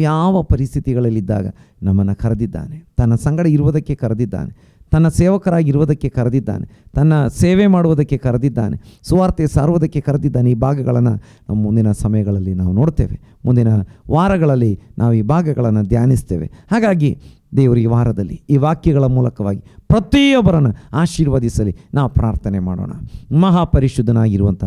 ಯಾವ ಪರಿಸ್ಥಿತಿಗಳಲ್ಲಿದ್ದಾಗ ನಮ್ಮನ್ನು ಕರೆದಿದ್ದಾನೆ, ತನ್ನ ಸಂಗಡ ಇರುವುದಕ್ಕೆ ಕರೆದಿದ್ದಾನೆ, ತನ್ನ ಸೇವಕರಾಗಿರುವುದಕ್ಕೆ ಕರೆದಿದ್ದಾನೆ, ತನ್ನ ಸೇವೆ ಮಾಡುವುದಕ್ಕೆ ಕರೆದಿದ್ದಾನೆ, ಸುವಾರ್ತೆ ಸಾರುವುದಕ್ಕೆ ಕರೆದಿದ್ದಾನೆ. ಈ ಭಾಗಗಳನ್ನು ನಾವು ಮುಂದಿನ ಸಮಯಗಳಲ್ಲಿ ನಾವು ನೋಡ್ತೇವೆ, ಮುಂದಿನ ವಾರಗಳಲ್ಲಿ ನಾವು ಈ ಭಾಗಗಳನ್ನು ಧ್ಯಾನಿಸ್ತೇವೆ. ಹಾಗಾಗಿ ದೇವರು ಈ ವಾರದಲ್ಲಿ ಈ ವಾಕ್ಯಗಳ ಮೂಲಕವಾಗಿ ಪ್ರತಿಯೊಬ್ಬರನ್ನು ಆಶೀರ್ವದಿಸಲಿ ನಾವು ಪ್ರಾರ್ಥನೆ ಮಾಡೋಣ. ಮಹಾಪರಿಶುದ್ಧನಾಗಿರುವಂಥ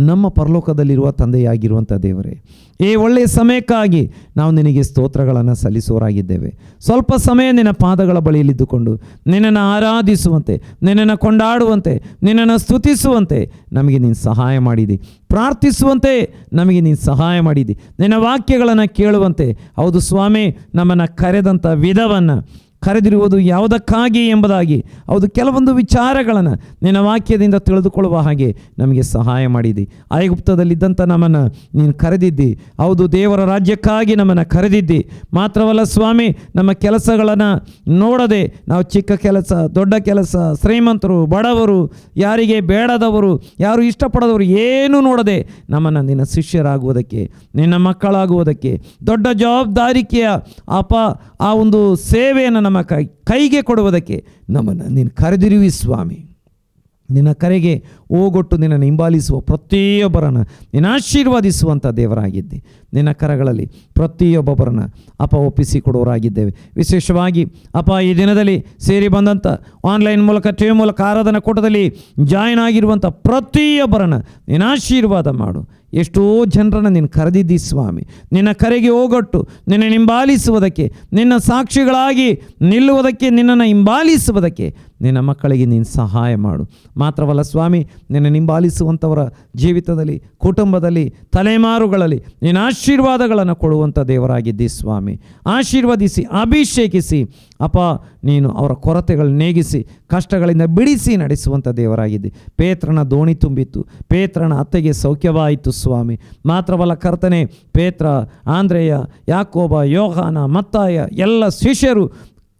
ನಮ್ಮ ಪರಲೋಕದಲ್ಲಿರುವ ತಂದೆಯಾಗಿರುವಂಥ ದೇವರೇ, ಈ ಒಳ್ಳೆಯ ಸಮಯಕ್ಕಾಗಿ ನಾವು ನಿನಗೆ ಸ್ತೋತ್ರಗಳನ್ನು ಸಲ್ಲಿಸುವರಾಗಿದ್ದೇವೆ. ಸ್ವಲ್ಪ ಸಮಯ ನಿನ್ನ ಪಾದಗಳ ಬಳಿಯಲ್ಲಿದ್ದುಕೊಂಡು ನಿನ್ನನ್ನು ಆರಾಧಿಸುವಂತೆ, ನಿನ್ನನ್ನು ಕೊಂಡಾಡುವಂತೆ, ನಿನ್ನನ್ನು ಸ್ತುತಿಸುವಂತೆ ನಮಗೆ ನೀನು ಸಹಾಯ ಮಾಡಿದಿ, ಪ್ರಾರ್ಥಿಸುವಂತೆ ನಮಗೆ ನೀನು ಸಹಾಯ ಮಾಡಿದಿ, ನಿನ್ನ ವಾಕ್ಯಗಳನ್ನು ಕೇಳುವಂತೆ. ಹೌದು ಸ್ವಾಮಿ, ನಮ್ಮನ್ನು ಕರೆದಂಥ ವಿಧವನ್ನು, ಕರೆದಿರುವುದು ಯಾವುದಕ್ಕಾಗಿ ಎಂಬುದಾಗಿ, ಹೌದು ಕೆಲವೊಂದು ವಿಚಾರಗಳನ್ನು ನಿನ್ನ ವಾಕ್ಯದಿಂದ ತಿಳಿದುಕೊಳ್ಳುವ ಹಾಗೆ ನಮಗೆ ಸಹಾಯ ಮಾಡಿದಿ. ಐಗುಪ್ತದಲ್ಲಿದ್ದಂಥ ನಮ್ಮನ್ನು ನೀನು ಕರೆದಿದ್ದಿ. ಹೌದು, ದೇವರ ರಾಜ್ಯಕ್ಕಾಗಿ ನಮ್ಮನ್ನು ಕರೆದಿದ್ದಿ. ಮಾತ್ರವಲ್ಲ ಸ್ವಾಮಿ, ನಮ್ಮ ಕೆಲಸಗಳನ್ನು ನೋಡದೆ, ನಾವು ಚಿಕ್ಕ ಕೆಲಸ, ದೊಡ್ಡ ಕೆಲಸ, ಶ್ರೀಮಂತರು, ಬಡವರು, ಯಾರಿಗೆ ಬೇಡದವರು, ಯಾರು ಇಷ್ಟಪಡದವರು ಏನೂ ನೋಡದೆ ನಮ್ಮನ್ನು ನಿನ್ನ ಶಿಷ್ಯರಾಗುವುದಕ್ಕೆ, ನಿನ್ನ ಮಕ್ಕಳಾಗುವುದಕ್ಕೆ, ದೊಡ್ಡ ಜವಾಬ್ದಾರಿಕೆಯ ಆ ಒಂದು ಸೇವೆಯನ್ನು ನಮ್ಮ ಕೈಗೆ ಕೊಡುವುದಕ್ಕೆ ನಮ್ಮನ್ನು ನೀನು ಕರೆದಿರುವಿ ಸ್ವಾಮಿ. ನಿನ್ನ ಕರೆಗೆ ಓಗೊಟ್ಟು ನಿನ್ನನ್ನು ಹಿಂಬಾಲಿಸುವ ಪ್ರತಿಯೊಬ್ಬರನ್ನು ನಿನ್ನ ಆಶೀರ್ವದಿಸುವಂಥ ದೇವರಾಗಿದ್ದೆ. ನಿನ್ನ ಕರಗಳಲ್ಲಿ ಪ್ರತಿಯೊಬ್ಬೊಬ್ಬರನ್ನು ಒಪ್ಪಿಸಿ ಕೊಡೋರಾಗಿದ್ದೇವೆ. ವಿಶೇಷವಾಗಿ ಈ ದಿನದಲ್ಲಿ ಸೇರಿ ಬಂದಂಥ ಆನ್ಲೈನ್ ಮೂಲಕ ಟಿವಿ ಮೂಲಕ ಆರಾಧನಾ ಕೂಟದಲ್ಲಿ ಜಾಯಿನ್ ಆಗಿರುವಂಥ ಪ್ರತಿಯೊಬ್ಬರನ್ನು ನಿನ್ನ ಆಶೀರ್ವಾದ ಮಾಡು. ಎಷ್ಟೋ ಜನರನ್ನು ನೀನು ಕರೆದಿದ್ದಿ ಸ್ವಾಮಿ. ನಿನ್ನ ಕರೆಗೆ ಹೋಗೊಟ್ಟು ನಿನ್ನ ಹಿಂಬಾಲಿಸುವುದಕ್ಕೆ, ನಿನ್ನ ಸಾಕ್ಷಿಗಳಾಗಿ ನಿಲ್ಲುವುದಕ್ಕೆ, ನಿನ್ನನ್ನು ಹಿಂಬಾಲಿಸುವುದಕ್ಕೆ ನಿನ್ನ ಮಕ್ಕಳಿಗೆ ನೀನು ಸಹಾಯ ಮಾಡು. ಮಾತ್ರವಲ್ಲ ಸ್ವಾಮಿ, ನಿನ್ನ ಹಿಂಬಾಲಿಸುವಂಥವರ ಜೀವಿತದಲ್ಲಿ, ಕುಟುಂಬದಲ್ಲಿ, ತಲೆಮಾರುಗಳಲ್ಲಿ ನಿನ್ನ ಆಶೀರ್ವಾದಗಳನ್ನು ಕೊಡುವಂಥ ದೇವರಾಗಿದ್ದಿ ಸ್ವಾಮಿ. ಆಶೀರ್ವದಿಸಿ, ಅಭಿಷೇಕಿಸಿ ನೀನು ಅವರ ಕೊರತೆಗಳು ನೇಗಿಸಿ, ಕಷ್ಟಗಳಿಂದ ಬಿಡಿಸಿ ನಡೆಸುವಂಥ ದೇವರಾಗಿದ್ದಿ. ಪೇತ್ರನ ದೋಣಿ ತುಂಬಿತ್ತು, ಪೇತ್ರನ ಅತ್ತೆಗೆ ಸೌಖ್ಯವಾಯಿತು ಸ್ವಾಮಿ. ಮಾತ್ರವಲ್ಲ ಕರ್ತನೆ, ಪೇತ್ರ, ಆಂದ್ರೇಯ, ಯಾಕೋಬ, ಯೋಹಾನ, ಮತ್ತಾಯ ಎಲ್ಲ ಶಿಷ್ಯರು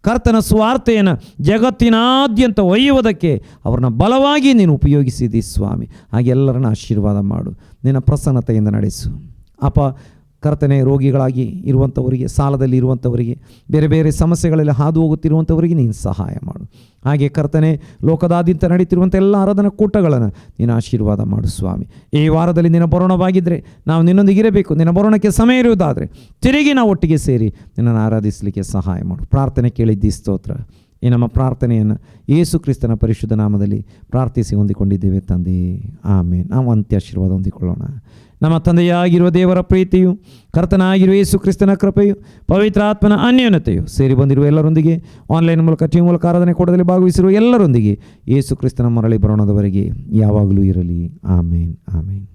ಕರ್ತನ ಸುವಾರ್ತೆಯನ್ನು ಜಗತ್ತಿನಾದ್ಯಂತ ಒಯ್ಯುವುದಕ್ಕೆ ಅವ್ರನ್ನ ಬಲವಾಗಿ ನೀನು ಉಪಯೋಗಿಸಿದಿ ಸ್ವಾಮಿ. ಹಾಗೆ ಎಲ್ಲರನ್ನ ಆಶೀರ್ವಾದ ಮಾಡು, ನಿನ್ನ ಪ್ರಸನ್ನತೆಯಿಂದ ನಡೆಸು. ಕರ್ತನೆ, ರೋಗಿಗಳಾಗಿ ಇರುವಂಥವರಿಗೆ, ಸಾಲದಲ್ಲಿ ಇರುವಂಥವರಿಗೆ, ಬೇರೆ ಬೇರೆ ಸಮಸ್ಯೆಗಳಲ್ಲಿ ಹಾದು ಹೋಗುತ್ತಿರುವಂಥವರಿಗೆ ನೀನು ಸಹಾಯ ಮಾಡು. ಹಾಗೆ ಕರ್ತನೆ, ಲೋಕದಾದ್ಯಂತ ನಡೀತಿರುವಂಥ ಎಲ್ಲ ಆರಾಧನಾ ಕೂಟಗಳನ್ನು ನೀನು ಆಶೀರ್ವಾದ ಮಾಡು ಸ್ವಾಮಿ. ಈ ವಾರದಲ್ಲಿ ನಿನ್ನ ಬರೋಣವಾಗಿದ್ದರೆ ನಾವು ನಿನ್ನೊಂದಿಗಿರಬೇಕು. ನಿನ್ನ ಬರೋಣಕ್ಕೆ ಸಮಯ ಇರುವುದಾದರೆ ತಿರುಗಿ ನಾವು ಒಟ್ಟಿಗೆ ಸೇರಿ ನಿನ್ನನ್ನು ಆರಾಧಿಸಲಿಕ್ಕೆ ಸಹಾಯ ಮಾಡು. ಪ್ರಾರ್ಥನೆ ಕೇಳಿದ್ದಿ, ಸ್ತೋತ್ರ. ಈ ನಮ್ಮ ಪ್ರಾರ್ಥನೆಯನ್ನು ಯೇಸು ಕ್ರಿಸ್ತನ ಪರಿಶುದ್ಧ ನಾಮದಲ್ಲಿ ಪ್ರಾರ್ಥಿಸಿ ಹೊಂದಿಕೊಂಡಿದ್ದೇವೆ ತಂದೆ, ಆಮೇನ್. ನಾವು ಅಂತ್ಯ ಆಶೀರ್ವಾದ ಹೊಂದಿಕೊಳ್ಳೋಣ. ನಮ್ಮ ತಂದೆಯಾಗಿರುವ ದೇವರ ಪ್ರೀತಿಯು, ಕರ್ತನಾಗಿರುವ ಯೇಸು ಕ್ರಿಸ್ತನ ಕೃಪೆಯು, ಪವಿತ್ರಾತ್ಮನ ಅನ್ಯೋನ್ಯತೆಯು ಸೇರಿ ಬಂದಿರುವ ಎಲ್ಲರೊಂದಿಗೆ, ಆನ್ಲೈನ್ ಮೂಲಕ ಟಿವಿ ಮೂಲಕ ಆರಾಧನೆ ಕೂಟದಲ್ಲಿ ಭಾಗವಹಿಸಿರುವ ಎಲ್ಲರೊಂದಿಗೆ ಯೇಸು ಕ್ರಿಸ್ತನ ಮರಳಿ ಬರೋಣದವರೆಗೆ ಯಾವಾಗಲೂ ಇರಲಿ. ಆಮೇನ್, ಆಮೇನ್.